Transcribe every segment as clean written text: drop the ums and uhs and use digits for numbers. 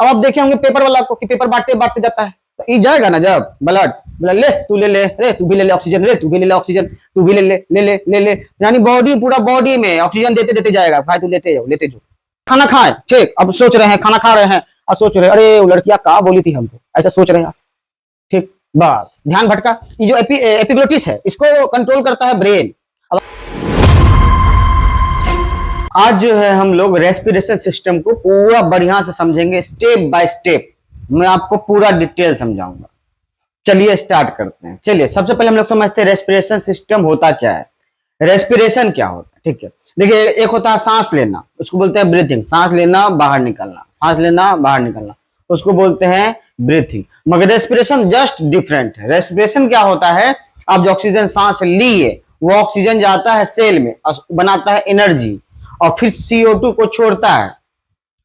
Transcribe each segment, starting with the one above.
अब आप देखे होंगे पेपर वाला को कि पेपर बांटते बांटते जाता है, तो ये जाएगा ना जब ब्लड, बोला ले तू ले ले, रे तू भी ले ले ऑक्सीजन, रे तू भी ले ले ऑक्सीजन, तू भी ले ले ले ले ले ले, यानी बॉडी पूरा बॉडी में ऑक्सीजन देते देते जाएगा। भाई तू लेते जाओ लेते जाओ। खाना खाए, ठीक, अब सोच रहे हैं खाना खा रहे हैं और सोच रहे हैं अरे वो लड़कियां कहाँ बोली थी हमको, ऐसा सोच रहे हैं, ठीक, बस ध्यान भटका। ये जो एपिग्लोटिस है इसको कंट्रोल करता है ब्रेन। आज जो है हम लोग रेस्पिरेशन सिस्टम को पूरा बढ़िया से समझेंगे, स्टेप बाय स्टेप मैं आपको पूरा डिटेल समझाऊंगा। चलिए स्टार्ट करते हैं। चलिए सबसे पहले हम लोग समझते हैं रेस्पिरेशन सिस्टम होता क्या है, रेस्पिरेशन क्या होता है। ठीक है, देखिए एक होता है सांस लेना, उसको बोलते हैं ब्रीथिंग, सांस लेना बाहर निकलना, सांस लेना बाहर निकलना, उसको बोलते हैं ब्रीथिंग। मगर रेस्पिरेशन जस्ट डिफरेंट है। रेस्पिरेशन क्या होता है, आप जो ऑक्सीजन सांस लिए वो ऑक्सीजन जाता है सेल में और बनाता है एनर्जी, और फिर CO2 को छोड़ता है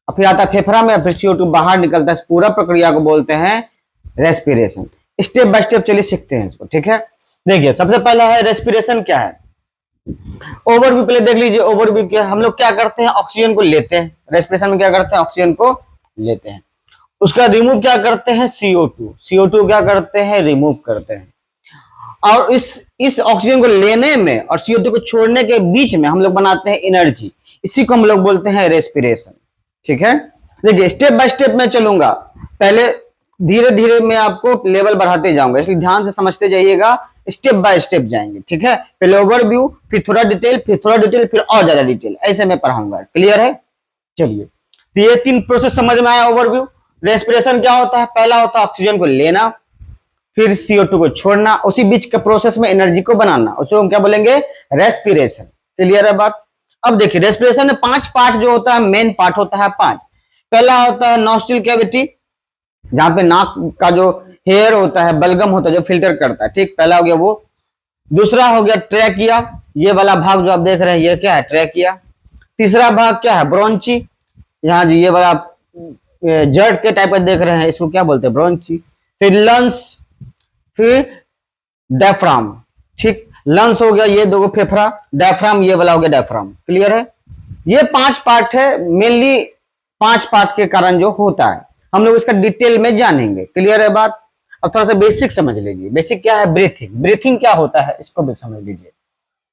और फिर आता है फेफड़ा में, फिर CO2 बाहर निकलता है। इस पूरा प्रक्रिया को बोलते हैं रेस्पिरेशन। स्टेप बाय स्टेप चलिए सीखते हैं इसको। ठीक है, देखिए सबसे पहला है रेस्पिरेशन क्या है, ओवरव्यू पहले देख लीजिए। ओवरव्यू क्या, हम लोग क्या करते हैं, ऑक्सीजन को लेते हैं, रेस्पिरेशन में क्या करते हैं, ऑक्सीजन को लेते हैं, उसका रिमूव क्या करते हैं, CO2 क्या करते हैं, रिमूव करते हैं। और इस ऑक्सीजन को लेने में और CO2 को छोड़ने के बीच में हम लोग बनाते हैं एनर्जी, इसी को हम लोग बोलते हैं रेस्पिरेशन। ठीक है, देखिए स्टेप बाय स्टेप मैं चलूंगा, पहले धीरे धीरे मैं आपको लेवल बढ़ाते जाऊंगा, इसलिए ध्यान से समझते जाइएगा, स्टेप बाय स्टेप जाएंगे। ठीक है, पहले ओवरव्यू, फिर थोड़ा डिटेल, फिर थोड़ा डिटेल, फिर और ज्यादा डिटेल, ऐसे मैं पढ़ाऊंगा। क्लियर है, चलिए तो ये 3 प्रोसेस समझ में आया। ओवरव्यू रेस्पिरेशन क्या होता है, पहला होता है ऑक्सीजन को लेना, फिर CO2 को छोड़ना, उसी बीच के प्रोसेस में एनर्जी को बनाना, उसको हम क्या बोलेंगे, रेस्पिरेशन। क्लियर है बात। अब देखिए रेस्पिरेशन में 5 पार्ट जो होता है, मेन पार्ट होता है 5। पहला होता है नॉस्ट्रिल कैविटी, जहां पे नाक का जो हेयर होता है, बलगम होता है जो फिल्टर करता है। ठीक, पहला हो गया वो। दूसरा हो गया ट्रैकिया, ये वाला भाग जो आप देख रहे हैं ये क्या है, ट्रैकिया। तीसरा भाग क्या है, ब्रोंची, यहाँ जो ये वाला जर्ट के टाइप का देख रहे हैं इसको क्या बोलते हैं, ब्रोंची। फिर लंग्स, फिर डायफ्राम। ठीक, लंग्स हो गया ये दो फेफड़ा, डायफ्राम ये वाला हो गया डायफ्राम। क्लियर है, ये 5 पार्ट है, मेनली 5 पार्ट के कारण जो होता है, हम लोग इसका डिटेल में जानेंगे। क्लियर है बात। अब थोड़ा सा बेसिक समझ लीजिए। बेसिक क्या है, ब्रीथिंग। ब्रीथिंग क्या होता है इसको भी समझ लीजिए।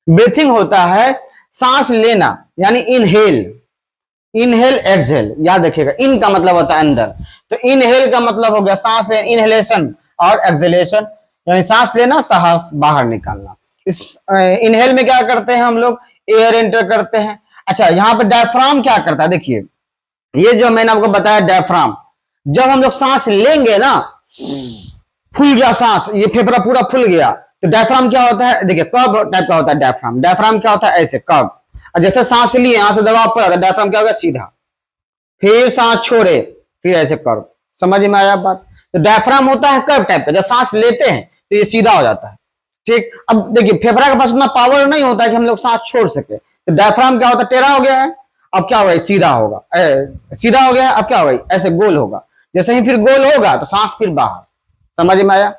ब्रीथिंग होता है सांस लेना, यानी इनहेल एक्सहेल, याद रखिएगा। इन का मतलब होता है अंदर, तो इनहेल का मतलब हो गया सांस लेना, इनहेलेशन, और एक्सहेलेशन यानी सांस लेना, सांस बाहर निकालना। इस इनहेल में क्या करते हैं हम लोग, एयर एंटर करते हैं। अच्छा, यहाँ पे डायफ्राम क्या करता है, देखिए ये जो मैंने आपको बताया डायफ्राम, जब हम लोग सांस लेंगे ना, फूल गया सांस, ये फेफड़ा पूरा फूल गया, तो डायफ्राम क्या होता है, देखिए कर्व टाइप का होता है डायफ्राम। डायफ्राम क्या होता है, ऐसे कर्व, और जैसे सांस लिए यहां से दबाव पड़ा, डायफ्राम क्या होगा, सीधा, फिर सांस छोड़े, फिर ऐसे कर्व। समझ में आया बात। तो डायफ्राम होता है कर्व टाइप का, जब सांस लेते हैं तो ये सीधा हो जाता है। ठीक, अब देखिए फेफड़ा के पास उतना पावर नहीं होता है कि हम लोग सांस छोड़ सके, तो डायफ्राम क्या होता है, टेढ़ा हो गया है, अब क्या होगा, सीधा होगा, सीधा हो गया है, अब क्या होगा, ऐसे गोल होगा। जैसे ही फिर गोल होगा तो सांस फिर बाहर। समझ में आया।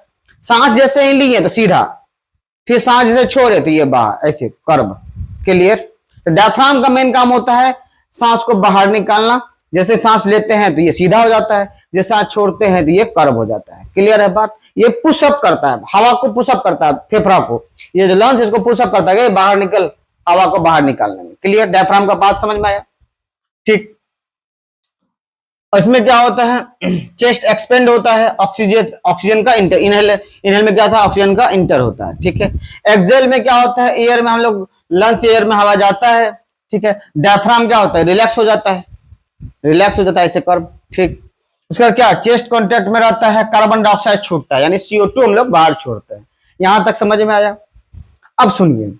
सांस जैसे ही लिए तो सीधा, फिर सांस जैसे छोड़े तो ये बाहर, ऐसे कर्व। क्लियर। तो डायफ्राम का मेन काम होता है सांस को बाहर निकालना, जैसे सांस लेते हैं तो ये सीधा हो जाता है, जैसे सांस छोड़ते हैं तो ये कर्व हो जाता है। क्लियर है बात। ये पुशअप करता है, हवा को पुशअप करता है, फेफड़ा को, ये जो लंग्स इसको पुशअप करता है बाहर निकल, हवा को बाहर निकालने में। क्लियर, डायफ्राम का बात समझ में आया। ठीक, इसमें क्या होता है, चेस्ट एक्सपेंड होता है, ऑक्सीजन का इंटर, इनहेल में क्या था, ऑक्सीजन का इंटर होता है। ठीक है, एक्सहेल में क्या होता है, एयर में हम लोग लंग्स एयर में हवा जाता है। ठीक है, डायफ्राम क्या होता है, रिलैक्स हो जाता है, ऐसे कर्व। ठीक, उसका क्या, चेस्ट कांटेक्ट में रहता है, कार्बन डाइऑक्साइड छूटता है, यानी CO2 हम लोग बाहर छोड़ते हैं। यहां तक समझ में आया। अब सुनिए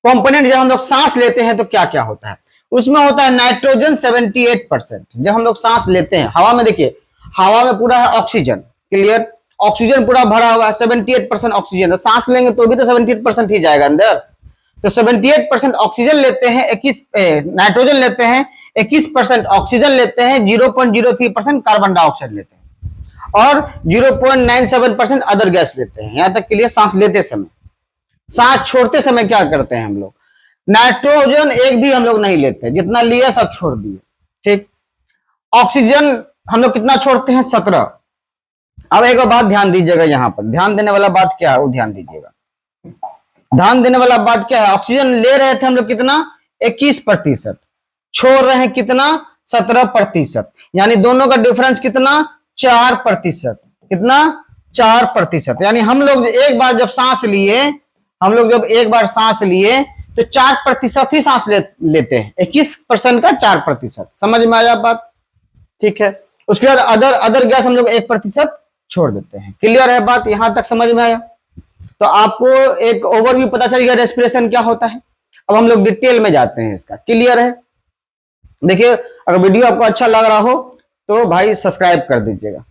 कंपोनेंट, जब हम लोग सांस लेते हैं तो क्या क्या होता है, उसमें होता है नाइट्रोजन 78%। जब हम लोग सांस लेते हैं हवा में, देखिए हवा में पूरा है ऑक्सीजन। क्लियर, ऑक्सीजन पूरा भरा हुआ है, 78% ऑक्सीजन, तो सांस लेंगे तो भी तो 78% ही जाएगा अंदर। तो 78% ऑक्सीजन लेते हैं, 21 नाइट्रोजन लेते हैं, 21% ऑक्सीजन लेते हैं, 0.03% कार्बन डाइऑक्साइड लेते हैं, और 0.97% अदर गैस लेते हैं। यहां तक क्लियर। सांस लेते समय, सांस छोड़ते समय क्या करते हैं हम लोग, नाइट्रोजन एक भी हम लोग नहीं लेते, जितना लिए सब छोड़ दिए। ठीक, ऑक्सीजन हम लोग कितना छोड़ते हैं, 17। अब एक और बात ध्यान दीजिएगा, यहाँ पर ध्यान देने वाला बात क्या है वो ध्यान दीजिएगा। ध्यान देने वाला बात क्या है, ऑक्सीजन ले रहे थे हम लोग कितना, 21%, छोड़ रहे हैं कितना, 17%, यानी दोनों का डिफरेंस कितना, 4%। कितना, 4%। यानी हम लोग एक बार जब सांस लिए, हम लोग जब एक बार सांस लिए तो 4% ही सांस लेते हैं, 21% का 4%। समझ में आया बात, ठीक है। उसके बाद अदर गैस हम लोग 1% छोड़ देते हैं। क्लियर है बात, यहां तक समझ में आया? तो आपको एक ओवरव्यू पता चल गया रेस्पिरेशन क्या होता है। अब हम लोग डिटेल में जाते हैं इसका। क्लियर है? देखिए, अगर वीडियो आपको अच्छा लग रहा हो तो भाई सब्सक्राइब कर दीजिएगा,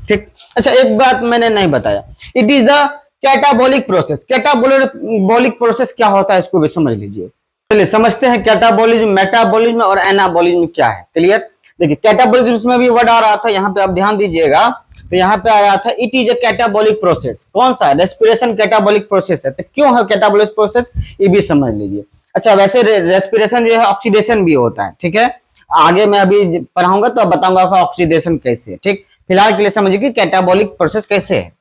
ठीक। अच्छा, एक बात मैंने नहीं बताया, it is the catabolic process. Catabolic process क्या होता है इसको भी समझ लीजिए। चलिए समझते हैं कैटाबॉलिज्म, मेटाबॉलिज्म और एनाबॉलिज्म क्या है। क्लियर? देखिए, कैटाबॉलिज्म में भी वर्ड आ रहा था, यहाँ पे आप ध्यान दीजिएगा, तो यहाँ पे आ रहा था it is a catabolic process. कौन सा? रेस्पिरेशन कैटाबॉलिक प्रोसेस है। तो क्यों है कैटाबॉलिक प्रोसेस, ये भी समझ लीजिए। अच्छा, वैसे रेस्पिरेशन जो है ऑक्सीडेशन भी होता है, ठीक है। आगे मैं अभी पढ़ाऊंगा तो बताऊंगा ऑक्सीडेशन कैसे है, ठीक। फिलहाल के लिए समझिए कि कैटाबॉलिक प्रोसेस कैसे है।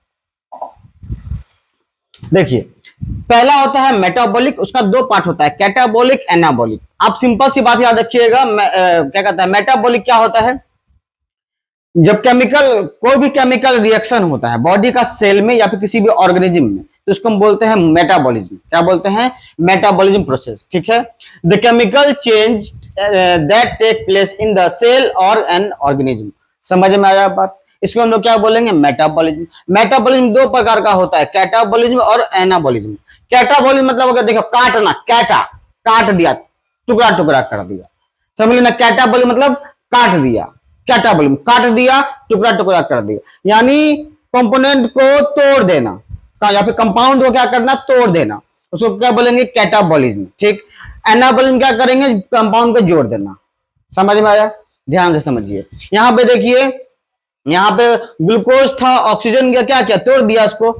देखिए, पहला होता है मेटाबॉलिक, उसका दो पार्ट होता है, कैटाबॉलिक, एनाबॉलिक। आप सिंपल सी बात याद रखिएगा, क्या कहता है, मेटाबॉलिक क्या होता है, जब कोई भी केमिकल रिएक्शन होता है बॉडी का सेल में या फिर किसी भी ऑर्गेनिज्म में, तो उसको हम बोलते हैं मेटाबॉलिज्म। क्या बोलते हैं? मेटाबॉलिज्म प्रोसेस, ठीक है। The chemical change that take place in the cell और एन ऑर्गेनिज्म। समझ में आया बात? इसको हम लोग क्या बोलेंगे? मेटाबॉलिज्म। मेटाबॉलिज्म दो प्रकार का होता है, कैटाबॉलिज्म और एनाबॉलिज्म। कैटाबॉलिज्म मतलब अगर देखो, काटना, काट दिया, टुकड़ा टुकड़ा कर दिया, समझ लेना। कैटाबॉलिज्म मतलब काट दिया, कैटाबॉलिज्म काट दिया, टुकड़ा टुकड़ा कर दिया, यानी कंपोनेंट को तोड़ देना, या फिर कंपाउंड को क्या करना, तोड़ देना, उसको क्या बोलेंगे? कैटाबॉलिज्म, ठीक। एनाबॉलिज्म क्या करेंगे? कंपाउंड को जोड़ देना। समझ में आया? ध्यान से समझिए। यहां पे देखिए, यहां पे ग्लूकोज था, ऑक्सीजन का क्या किया? तोड़ दिया उसको,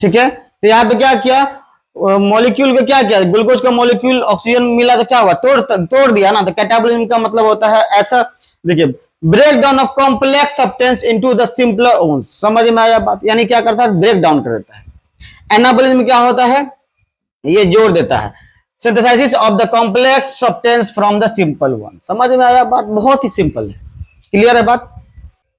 ठीक है। तो यहां पे क्या किया, मॉलिक्यूल को क्या किया, ग्लूकोज का मॉलिक्यूल ऑक्सीजन मिला तो क्या हुआ? तोड़ दिया ना। तो कैटाबॉलिज्म का मतलब होता है ऐसा, देखिए, break down of complex substance into the simpler ones. समझ में आया बात? यानी क्या करता है? ब्रेक डाउन कर देता है। एनाबॉलिज्म क्या होता है? ये जोड़ देता है, synthesis of the complex substance from the simple one. समझ में आया बात? बहुत ही सिंपल है। क्लियर है बात?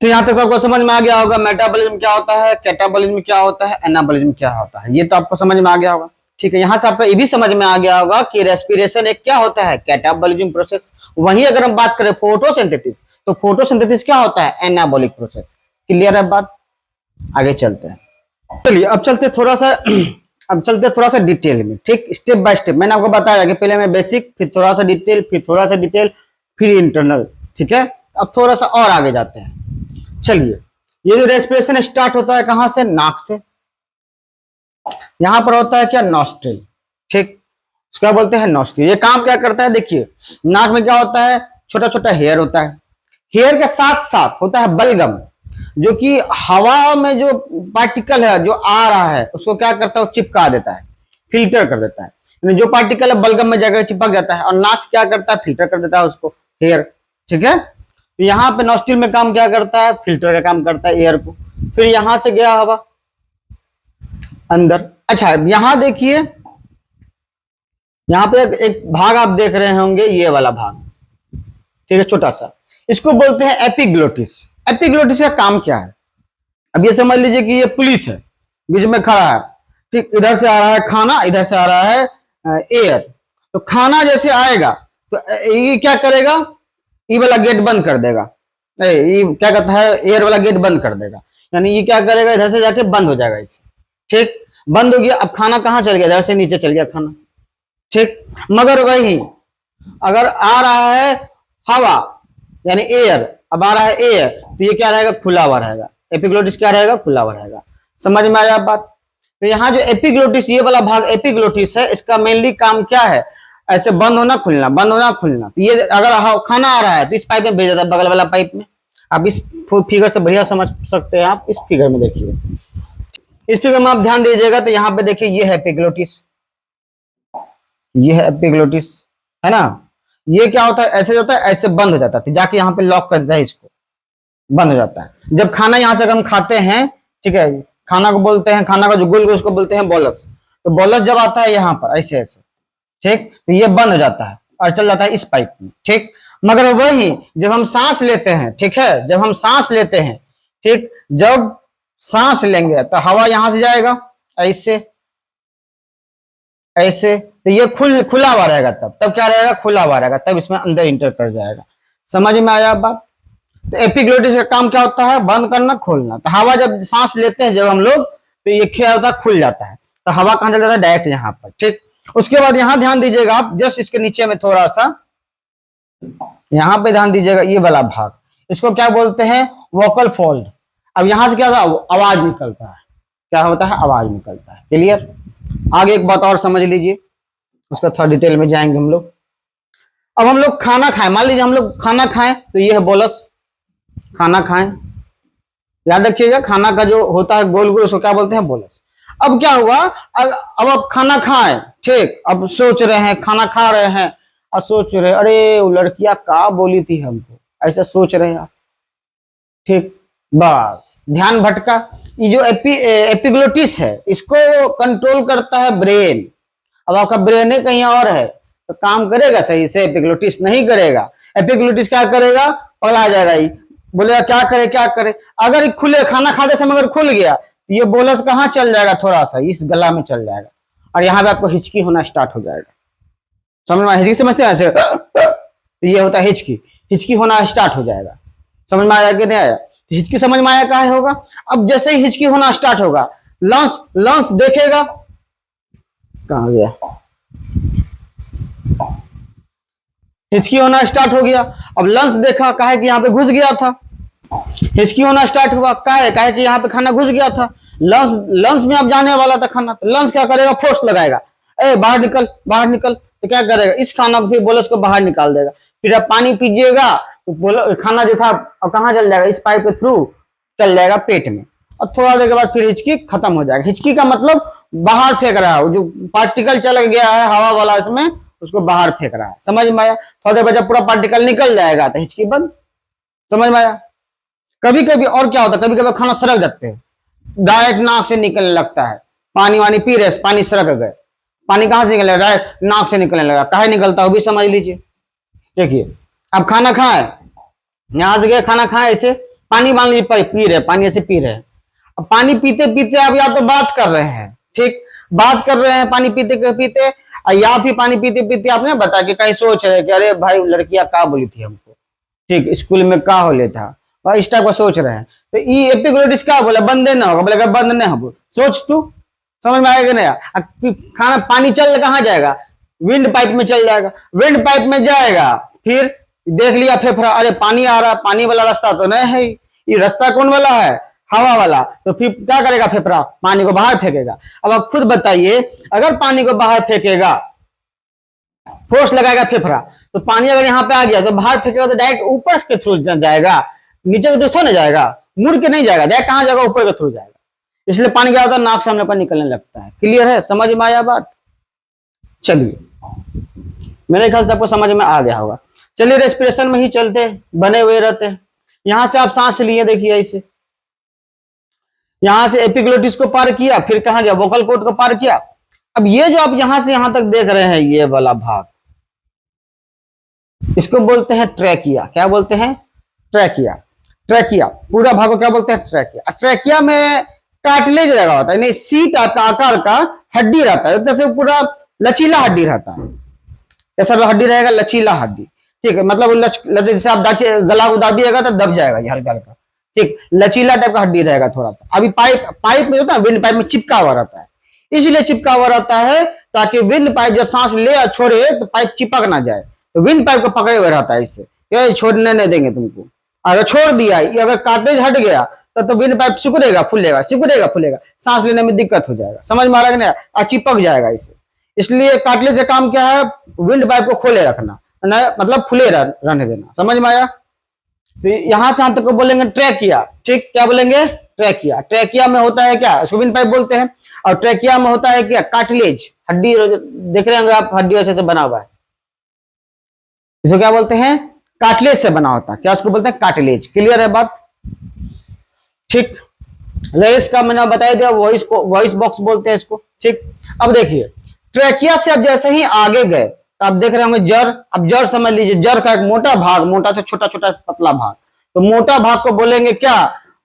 तो यहां तक आपको समझ में आ गया होगा मेटाबॉलिज्म क्या होता है, कैटाबॉलिज्म क्या होता है, एनाबॉलिज्म क्या होता है, ये तो आपको समझ में आ गया होगा, ठीक है। यहां से आपको ये भी समझ में आ गया होगा कि रेस्पिरेशन एक क्या होता है, कैटाबॉलिज्म प्रोसेस। वहीं अगर हम बात करें फोटोसिंथेसिस, तो फोटोसिंथेसिस क्या होता है? Anabolic process. क्लियर है बात? आगे चलते हैं। चलिए अब चलते थोड़ा सा डिटेल में, ठीक, स्टेप बाय स्टेप। मैंने आपको बताया कि पहले मैं बेसिक, फिर थोड़ा सा डिटेल, फिर थोड़ा सा डिटेल, फिर इंटरनल, ठीक है। अब थोड़ा सा और आगे जाते हैं। चलिए, ये जो रेस्पिरेशन स्टार्ट होता है कहां से? नाक से। यहां पर होता है क्या? नॉस्ट्रिल, ठीक। क्या बोलते हैं? नॉस्ट्रिल। ये काम क्या करता है? देखिए, नाक में क्या होता है? छोटा छोटा हेयर होता है। हेयर के साथ साथ होता है बलगम, जो कि हवा में जो पार्टिकल है जो आ रहा है उसको क्या करता है? चिपका देता है, फिल्टर कर देता है। जो पार्टिकल है बलगम में जगह चिपक जाता है, और नाक क्या करता है? फिल्टर कर देता है उसको, हेयर, ठीक है। तो यहाँ पे नॉस्ट्रिल में काम क्या करता है? फिल्टर का काम करता है एयर को। फिर यहां से गया हवा अंदर। अच्छा, यहां देखिए, यहां पे एक भाग आप देख रहे होंगे, ये वाला भाग, ठीक है, छोटा सा, इसको बोलते हैं एपिग्लोटिस। एपिग्लोटिस का काम क्या है? अब ये समझ लीजिए कि ये पुलिस है, बीच में खड़ा है, ठीक। इधर से आ रहा है खाना, इधर से आ रहा है एयर। तो खाना जैसे आएगा तो ये क्या करेगा? ये वाला गेट बंद कर देगा, ये क्या कहता है? एयर वाला गेट बंद कर देगा, यानी ये क्या करेगा? इधर से जाके बंद हो जाएगा इसे, ठीक। बंद हो गया। अब खाना कहां चल गया? इधर से नीचे चल गया खाना, ठीक। मगर वही अगर आ रहा है हवा यानी एयर, अब आ रहा है एयर, तो ये क्या रहेगा? खुला हुआ रहेगा। एपिग्लोटिस क्या रहेगा? खुला हुआ रहेगा। समझ में आया बात? तो यहाँ जो एपिग्लोटिस, ये वाला भाग एपिग्लोटिस है, इसका मेनली काम क्या है? ऐसे बंद होना खुलना, बंद होना खुलना। तो ये अगर खाना आ रहा है तो इस पाइप में भेज देता है, बगल वाला पाइप में। आप इस फिगर से बढ़िया समझ सकते हैं। आप इस फिगर में देखिए, इस फिगर में आप ध्यान दीजिएगा, तो यहाँ पे देखिए, ये है एपिग्लोटिस, ये है एपिग्लोटिस, है ना। ये क्या होता है, ऐसे जाता है, ऐसे बंद हो जाता है, जाके यहाँ पे लॉक कर देता है, इसको बंद हो जाता है। जब खाना यहाँ से अगर हम खाते हैं, ठीक है, खाना को बोलते हैं, खाना का जो गोल गोल उसको बोलते हैं बोलस। तो बोलस जब आता है यहाँ पर ऐसे ऐसे, ठीक, तो ये बंद हो जाता है और चल जाता है इस पाइप में, ठीक। मगर वही जब हम सांस लेते हैं, ठीक है, जब हम सांस लेते हैं, ठीक, जब सांस लेंगे तो हवा यहां से जाएगा ऐसे ऐसे, तो ये खुला हुआ रहेगा, तब क्या रहेगा, खुला हुआ रहेगा, तब इसमें अंदर इंटर कर जाएगा। समझ में आया बात। तो एपिग्लोटिस का काम क्या होता है, बंद करना खोलना। तो हवा जब सांस लेते हैं जब हम लोग, तो ये क्या होता है, खुल जाता है, तो हवा कहां चल जाता है, डायरेक्ट यहाँ पर, ठीक। उसके बाद यहां ध्यान दीजिएगा आप, जस्ट इसके नीचे में थोड़ा सा यहां पे ध्यान दीजिएगा, ये वाला भाग, इसको क्या बोलते हैं, वोकल फोल्ड। अब यहां से क्या होता है, आवाज निकलता है, क्या होता है, आवाज निकलता है। क्लियर। आगे एक बात और समझ लीजिए, उसका थोड़ा डिटेल में जाएंगे हम लोग। अब हम लोग खाना खाएं, मान लीजिए हम लोग खाना खाएं, तो ये है बोलस, खाना खाएं, याद रखिएगा, खाना का जो होता है गोल गोल उसको क्या बोलते हैं, बोलस। अब क्या हुआ, अब आप खाना खाएं, ठीक, अब सोच रहे हैं, खाना खा रहे हैं और सोच रहे, अरे वो लड़कियां का बोली थी हमको, ऐसा सोच रहे हैं आप, ठीक, बस ध्यान भटका। ये जो एपिग्लोटिस है, इसको कंट्रोल करता है ब्रेन। अब आपका ब्रेन है कहीं और है, तो काम करेगा सही से, एपिग्लोटिस नहीं करेगा। एपिग्लोटिस क्या करेगा, पगला जाएगा, ही बोलेगा क्या करे क्या करे। अगर खुले खाना खाते समय अगर खुल गया, तो ये बोलस कहाँ चल जाएगा, थोड़ा सा इस गला में चल जाएगा, और यहाँ पे आपको हिचकी होना स्टार्ट हो जाएगा। समझ में, हिचकी समझते हैं ऐसे, तो ये होता है हिचकी, हिचकी होना स्टार्ट हो जाएगा। समझ में आया कि नहीं आया। तो हिचकी समझ में आया, कहाँ होगा। अब जैसे ही हिचकी होना स्टार्ट होगा, लंग्स लंग्स देखेगा, कहाँ गया, हिचकी होना स्टार्ट हो गया। अब लंग्स देखा, कहा कि यहाँ पे घुस गया था, हिचकी होना स्टार्ट हुआ, कहा कि यहाँ पे खाना घुस गया था, लंग्स में अब जाने वाला था खाना, तो लंग्स क्या करेगा, फोर्स लगाएगा, ए बाहर निकल बाहर निकल। तो क्या करेगा, इस खाना को फिर बोलस को बाहर निकाल देगा। फिर आप पानी पीजिएगा, तो बोलो खाना जो था अब कहाँ चल जाएगा, इस पाइप के थ्रू चल जाएगा पेट में, और थोड़ा देर के बाद फिर हिचकी खत्म हो जाएगा। हिचकी का मतलब बाहर फेंक रहा है, जो पार्टिकल चल गया है हवा वाला इसमें, उसको बाहर फेंक रहा है। समझ में आया। थोड़ा देर बाद जब पूरा पार्टिकल निकल जाएगा तो हिचकी बंद। समझ में आया। कभी कभी और क्या होता है, कभी कभी खाना सड़क जाते हैं, डायरेक्ट नाक से निकलने लगता है, पानी वानी पी रहे, पानी सड़क गए, पानी कहां से निकलेगा, डायरेक्ट नाक से निकलने लगा, काहे निकलता है वो भी समझ लीजिए। देखिए अब खाना खाए, यहां से गए खाना खाए, ऐसे पानी मान लीजिए पी रहे, पानी ऐसे पी रहे हैं। अब पानी पीते पीते आप या तो बात कर रहे हैं, ठीक, बात कर रहे हैं पानी पीते पीते, या फिर पानी पीते पीते आपने बता कि कहीं सोच रहे कि अरे भाई लड़कियां का बोली थी हमको, ठीक, स्कूल में का होले था, और इस टाइप का सोच रहे हैं। तो ये एपिग्लोटिस क्या बोला, बंद ना होगा, बोलेगा बंद नहीं हो, सोच तू। समझ में आएगा नहीं। खाना पानी चल कहाँ जाएगा, विंड पाइप में चल जाएगा, विंड पाइप में जाएगा, फिर देख लिया फेफड़ा, अरे पानी आ रहा, पानी वाला रास्ता तो नहीं है, ये रास्ता कौन वाला है, हवा वाला। तो फिर क्या करेगा फेफड़ा, पानी को बाहर फेंकेगा। अब आप खुद बताइए, अगर पानी को बाहर फेंकेगा, फोर्स लगाएगा फेफड़ा, तो पानी अगर यहाँ पे आ गया तो बाहर फेंकेगा तो डायरेक्ट ऊपर के थ्रू जाएगा, नीचे के थ्रू नहीं जाएगा, मुड़ के नहीं जाएगा, डायरेक्ट कहाँ जाएगा, ऊपर के थ्रू जाएगा। इसलिए पानी क्या होता है, नाक से हम लोग का निकलने लगता है। क्लियर है, समझ में आया बात। चलिए मेरे ख्याल से आपको समझ में आ गया होगा। चलिए रेस्पिरेशन में ही चलते, बने हुए रहते हैं। यहां से आप सांस लिए, देखिए ऐसे, यहां से एपिग्लोटिस को पार किया, फिर कहां गया, वोकल कॉर्ड को पार किया। अब ये जो आप यहां से यहां तक देख रहे हैं, ये वाला भाग, इसको बोलते हैं ट्रैकिया। क्या बोलते हैं, ट्रैकिया। ट्रैकिया पूरा भाग को क्या बोलते हैं, ट्रैकिया। ट्रैकिया में कार्टिलेज लगा होता है, नहीं सीट आकार का हड्डी रहता है, एक से पूरा लचीला हड्डी रहता है। कैसा हड्डी रहेगा, लचीला हड्डी, ठीक है, मतलब जैसे आप गला को दाबिएगा तो दब जाएगा ये हल्का हल्का, ठीक, लचीला टाइप का हड्डी रहेगा थोड़ा सा। अभी पाइप में होता है, विंड पाइप में चिपका हुआ रहता है, इसलिए चिपका हुआ रहता है ताकि विंड पाइप जब सांस ले और छोड़े तो पाइप चिपक ना जाए, तो विंड पाइप को पकड़े हुए रहता है, इससे छोड़ने नहीं देंगे तुमको। अगर छोड़ दिया, अगर कार्टिलेज हट गया तो विंड पाइप सिकुड़ेगा फूलेगा, सिकुड़ेगा फूलेगा, सांस लेने में दिक्कत हो जाएगा। समझ में आ रहा है ना, चिपक जाएगा इससे। इसलिए कार्टिलेज का काम क्या है, विंड पाइप को खोले रखना, मतलब खुले रहने देना। समझ में आया। तो यहां से हम तक को बोलेंगे ट्रैकिया, ठीक, क्या बोलेंगे, ट्रैकिया। ट्रैकिया में होता है क्या, इसको विंड पाइप बोलते हैं, और ट्रैकिया में होता है क्या, कार्टिलेज, हड्डी देख रहे होंगे आप, हड्डी ऐसे बना हुआ है, इसको क्या बोलते हैं, कार्टिलेज से बना होता है। क्या उसको बोलते हैं, कार्टिलेज। क्लियर है बात, ठीक। लेरिक्स का मैंने बता दिया, वॉइस को वॉइस बॉक्स बोलते हैं इसको, ठीक। अब देखिए ट्रेकिया से अब जैसे ही आगे गए तो आप देख रहे होंगे जर। अब जर समझ लीजिए, जर का एक मोटा भाग, मोटा से छोटा छोटा पतला भाग, तो मोटा भाग को बोलेंगे क्या,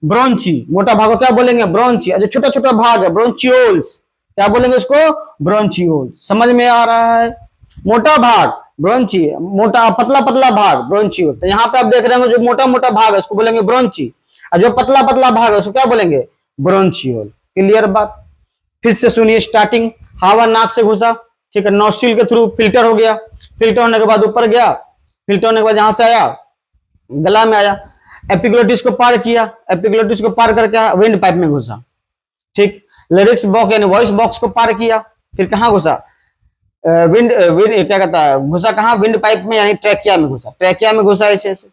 ब्रोंची। मोटा भाग को क्या बोलेंगे, ब्रोंची। जो छोटा छोटा भाग है ब्रोंचियोल्स, क्या बोलेंगे उसको, ब्रोंचियोल्स। समझ में आ रहा है, मोटा भाग ब्रोंची, मोटा पतला पतला भाग ब्रोंचियोल। तो यहाँ पे आप देख रहे होंगे जो मोटा मोटा भाग है उसको बोलेंगे ब्रोंची, और जो पतला पतला भाग है उसको क्या बोलेंगे, ब्रोंचियोल। क्लियर बात, फिर से सुनिए स्टार्टिंग। हवा नाक से घुसा, ठीक है, नोस्ट्रिल के थ्रू फिल्टर हो गया, फिल्टर होने के बाद ऊपर गया, फिल्टर होने के बाद यहां से आया, गला में आया, एपिग्लोटिस को पार किया, एपिग्लोटिस को पार करके विंड पाइप में घुसा, ठीक। लिरिक्स बॉक्स यानी वॉइस बॉक्स को पार किया, फिर कहां घुसा, विंड विंड क्या कहता है, घुसा कहां, विंड पाइप में यानी ट्रैकिया में घुसा, ट्रैकिया में घुसा ऐसे ऐसे।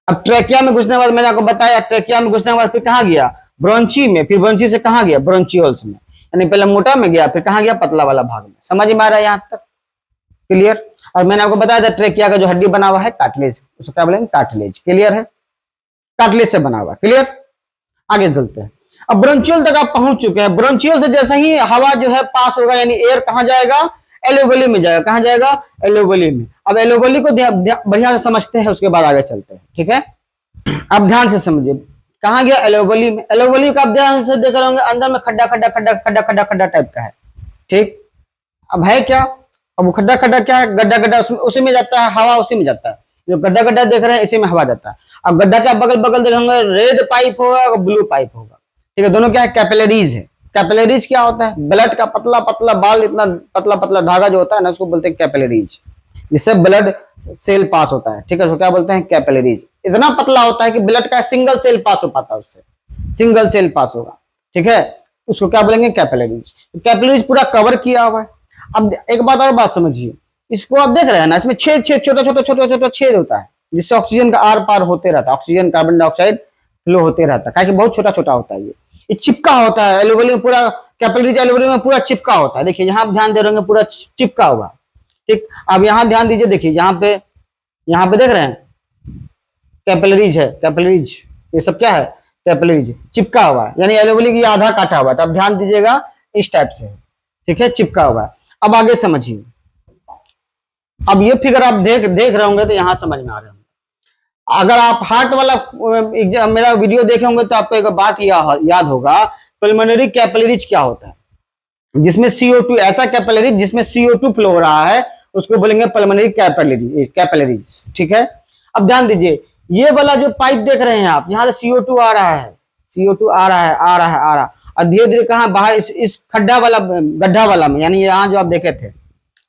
अब ट्रैकिया में घुसने के बाद मैंने आपको बताया, ट्रैकिया में घुसने के बाद फिर कहां गया, ब्रोंची में, फिर ब्रोंची से कहां गया, ब्रोंचियोल्स में, यानी पहले मोटा में गया, फिर कहां गया, पतला वाला भाग में। समझ में आ रहा है यहां तक, क्लियर। और मैंने आपको बताया था ट्रेकिया का जो हड्डी बना हुआ है कार्टिलेज, उसको क्या बोलेंगे, कार्टिलेज। क्लियर है, कार्टिलेज से बना हुआ, क्लियर। आगे चलते हैं, अब ब्रोंचियोल तक आप पहुंच चुके हैं। ब्रोंचियोल से जैसे ही हवा जो है पास होगा, यानी एयर कहां जाएगा, एलोवेली में जाएगा। कहां जाएगा, एलोवेली में। अब एलोवेली को बढ़िया से समझते हैं, उसके बाद आगे चलते हैं, ठीक है। अब ध्यान से समझिए, कहां गया, एलोवेली में। एलोवेली का आप ध्यान से देख रहे होंगे, अंदर में खड्डा खड्डा खड्डा खड्डा खड्डा खड्डा टाइप का है, ठीक। अब है क्या, अब वो खड्डा खड्डा क्या है, गड्ढा गड्ढा, उसी में जाता है हवा, उसी में जाता है। जो गड्ढा गड्ढा देख रहे हैं इसी में हवा जाता है। अब गड्ढा के बगल बगल देखेंगे, रेड पाइप होगा और ब्लू पाइप होगा, ठीक है। दोनों क्या है, कैपिलरीज है। कैपिलरीज क्या होता है, ब्लड का पतला पतला बाल, इतना पतला पतला धागा जो होता है ना, उसको बोलते हैं कैपिलरीज, जिससे ब्लड सेल पास होता है, ठीक है। उसको क्या बोलते हैं, कैपिलरीज। इतना पतला होता है कि ब्लड का सिंगल सेल पास हो पाता है, उससे सिंगल सेल पास होगा, ठीक है। उसको क्या बोलेंगे, कैपिलरीज। कैपिलरीज पूरा कवर किया हुआ है। अब एक बात और बात समझिए, इसको आप देख रहे हैं ना, इसमें छेद छेद छोटा छोटा छोटा छोटा छेद होता है, जिससे ऑक्सीजन का आर पार होते रहता है, ऑक्सीजन कार्बन डाइऑक्साइड फ्लो होते रहता है, बहुत छोटा छोटा होता है। ये चिपका होता है एलोवेली में, पूरा कैपिलरीज एलोवेली में पूरा चिपका होता है। देखिए यहाँ आप ध्यान दे रहे होंगे, पूरा चिपका हुआ, ठीक। अब यहाँ ध्यान दीजिए, देखिए यहाँ पे देख रहे हैं कैपिलरीज है, कैपिलरीज, ये सब क्या है, कैपिलरीज चिपका हुआ है, यानी एलोवेली की आधा काटा हुआ है। तो आप ध्यान दीजिएगा, इस टाइप से, ठीक है, चिपका हुआ है। अब आगे समझिए, अब ये फिगर आप देख रहे होंगे तो यहां समझ में आ रहे होंगे। अगर आप हार्ट वाला मेरा वीडियो देखे होंगे तो आपको एक बात याद होगा, पल्मोनरी कैपिलरीज क्या होता है, जिसमें CO2, ऐसा कैपिलरीज जिसमें CO2 फ्लो हो रहा है, उसको बोलेंगे पल्मोनरी कैपिलरीज, ठीक है। अब ध्यान दीजिए, ये वाला जो पाइप देख रहे हैं आप, यहाँ से CO2 आ रहा है, CO2 आ रहा है, आ रहा है, आ रहा, और धीरे धीरे कहाँ, बाहर इस खड्डा वाला, गड्ढा वाला में, यानी यहाँ जो आप देखे थे,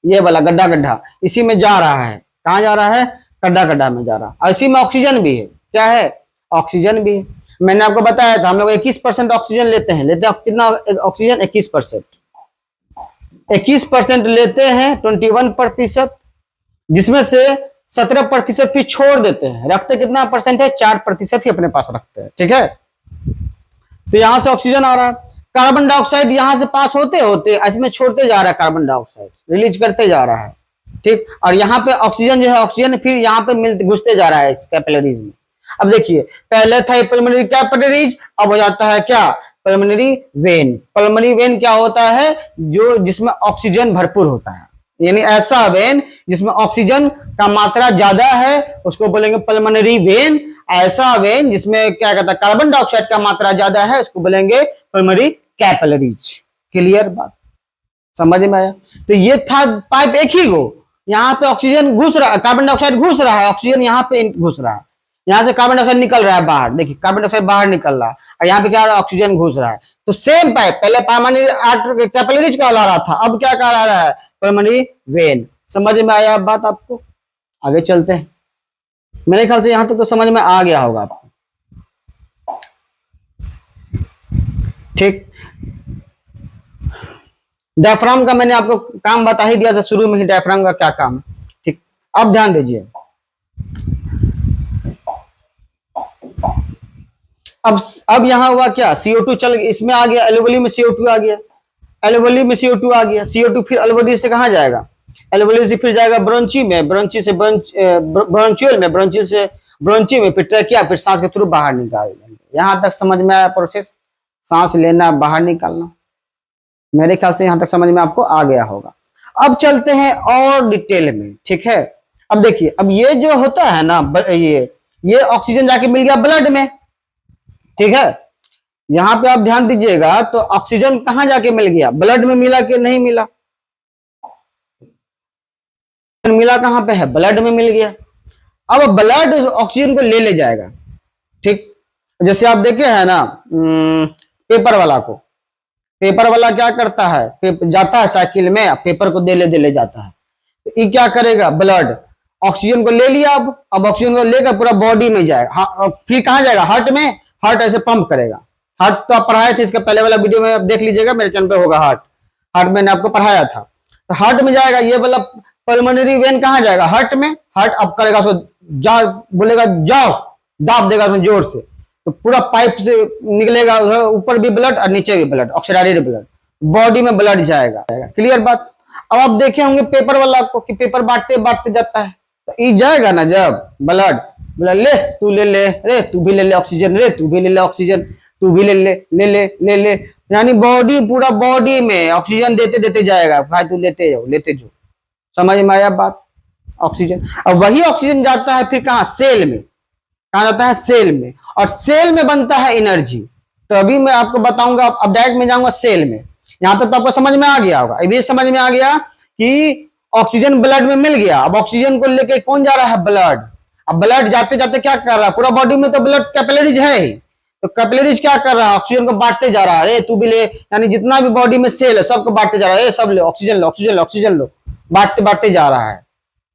ये वाला गड्ढा गड्ढा, इसी में जा रहा है। कहाँ जा रहा है, गड्ढा गड्ढा में जा रहा है। और इसी में ऑक्सीजन भी है, क्या है, ऑक्सीजन भी है। मैंने आपको बताया था, हम लोग 21% ऑक्सीजन लेते हैं कितना ऑक्सीजन, 21%, 21% लेते हैं, 21%, जिसमें से 17% फिर छोड़ देते हैं। रखते कितना परसेंट है, 4% ही अपने पास रखते हैं, ठीक है। तो यहां से ऑक्सीजन आ रहा है, कार्बन डाइऑक्साइड यहां से पास होते होते इसमें छोड़ते जा रहा है, कार्बन डाइऑक्साइड रिलीज करते जा रहा है, ठीक। और यहाँ पे ऑक्सीजन जो है, ऑक्सीजन फिर यहाँ पे घुसते जा रहा है इस कैपिलरीज में। अब देखिए, पहले था पल्मोनरी कैपिलरीज, अब हो जाता है क्या, पल्मोनरी वेन। पल्मोनरी वेन क्या होता है, जो जिसमें ऑक्सीजन भरपूर होता है, यानी ऐसा वेन जिसमें ऑक्सीजन का मात्रा ज्यादा है, उसको बोलेंगे पल्मोनरी वेन। ऐसा वेन जिसमें क्या कहता है, कार्बन डाइऑक्साइड का मात्रा ज्यादा है, उसको बोलेंगे पल्मोनरी कैपिलरीज। क्लियर बात, समझ में आया। तो ये था पाइप एक ही गो, यहाँ पे ऑक्सीजन घुस रहा है, कार्बन डाइऑक्साइड घुस रहा है, ऑक्सीजन यहाँ पे घुस रहा है, यहाँ से कार्बन डाइऑक्साइड निकल रहा है बाहर, देखिए कार्बन डाइऑक्साइड बाहर निकल रहा है, और यहाँ पे क्या ऑक्सीजन घुस रहा है। तो सेम पाइप, पहले पल्मोनरी कैपिलरीज कहला रहा था, अब क्या कहला रहा है, पल्मोनरी वेन। समझ में आया बात आपको, आगे चलते हैं। मेरे ख्याल से यहां तक तो समझ में आ गया होगा आपको, ठीक। डायफ्राम का मैंने आपको काम बता ही दिया था शुरू में ही, डायफ्राम का क्या काम है, ठीक। अब ध्यान दीजिए, अब यहां हुआ क्या, CO2 चल, इसमें आ गया, एलोवेली में CO2 आ गया, एलोवेली में CO2 आ गया, CO2 फिर एलोवेली से कहां जाएगा, एल्वियोली फिर जाएगा ब्रोंची में, ब्रोंची से ब्रोंचियल में, ब्रोंचियल से ब्रोंची में, फिर ट्रेकिया, फिर सांस के थ्रू बाहर निकाल देंगे। यहां तक समझ में आया प्रोसेस, सांस लेना बाहर निकालना। मेरे ख्याल से यहां तक समझ में आपको आ गया होगा। अब चलते हैं और डिटेल में, ठीक है। अब देखिए, अब ये जो होता है ना, ये ऑक्सीजन जाके मिल गया ब्लड में, ठीक है। यहां पे आप ध्यान दीजिएगा, तो ऑक्सीजन कहां जाके मिल गया, ब्लड में मिला कि नहीं मिला, मिला कहां पे है, ब्लड में मिल गया। अब ब्लड ऑक्सीजन को ले जाएगा, ठीक। जैसे आप देखे है ना पेपर वाला को, पेपर वाला क्या करता है, जाता है साइकिल में, पेपर को दे ले जाता है, तो ये क्या करेगा, ब्लड ऑक्सीजन को ले लिया, अब ऑक्सीजन को लेकर पूरा बॉडी में जाएगा, फिर कहां जाएगा, हार्ट में, हार्ट ऐसे पंप करेगा। हार्ट तो आप पढ़ाए थे, इसका पहले वाला वीडियो में आप देख लीजिएगा, मेरे चैनल पे होगा हार्ट मैंने आपको पढ़ाया था। तो हार्ट में जाएगा, ये वाला पल्मोनरी वेन कहां जाएगा, हार्ट में, हार्ट अप करेगा उसको, जा बोलेगा जाओ, दाब देगा उसमें जोर से, तो पूरा पाइप से निकलेगा, ऊपर भी ब्लड और नीचे भी ब्लड, ऑक्सीडाइज्ड ब्लड, बॉडी में ब्लड जाएगा। क्लियर बात। अब आप देखे होंगे पेपर वाला को कि पेपर बांटते बांटते जाता है, तो ये जाएगा ना जब ब्लड, बोला ले तू ले रे, तू भी ले ऑक्सीजन, रे तू भी ले ऑक्सीजन, तू भी ले, यानी बॉडी, पूरा बॉडी में ऑक्सीजन देते देते जाएगा, भाई तू लेते जाओ। समझ में आया बात, ऑक्सीजन। अब वही ऑक्सीजन जाता है फिर कहां, सेल में, कहा जाता है सेल में, और सेल में बनता है एनर्जी। तो अभी मैं आपको बताऊंगा, अब डायरेक्ट में जाऊंगा सेल में। यहां तक तो आपको समझ में आ गया होगा, अभी समझ में आ गया कि ऑक्सीजन ब्लड में मिल गया। अब ऑक्सीजन को लेके कौन जा रहा है, ब्लड। अब ब्लड जाते जाते क्या कर रहा है, पूरा बॉडी में तो ब्लड कैपिलरीज है ही, तो कैपिलरीज क्या कर रहा है, ऑक्सीजन को बांटते जा रहा है, तू भी ले, यानी जितना भी बॉडी में सेल है सबको बांटते जा रहा है, सब ले ऑक्सीजन लो, बांटते जा रहा है,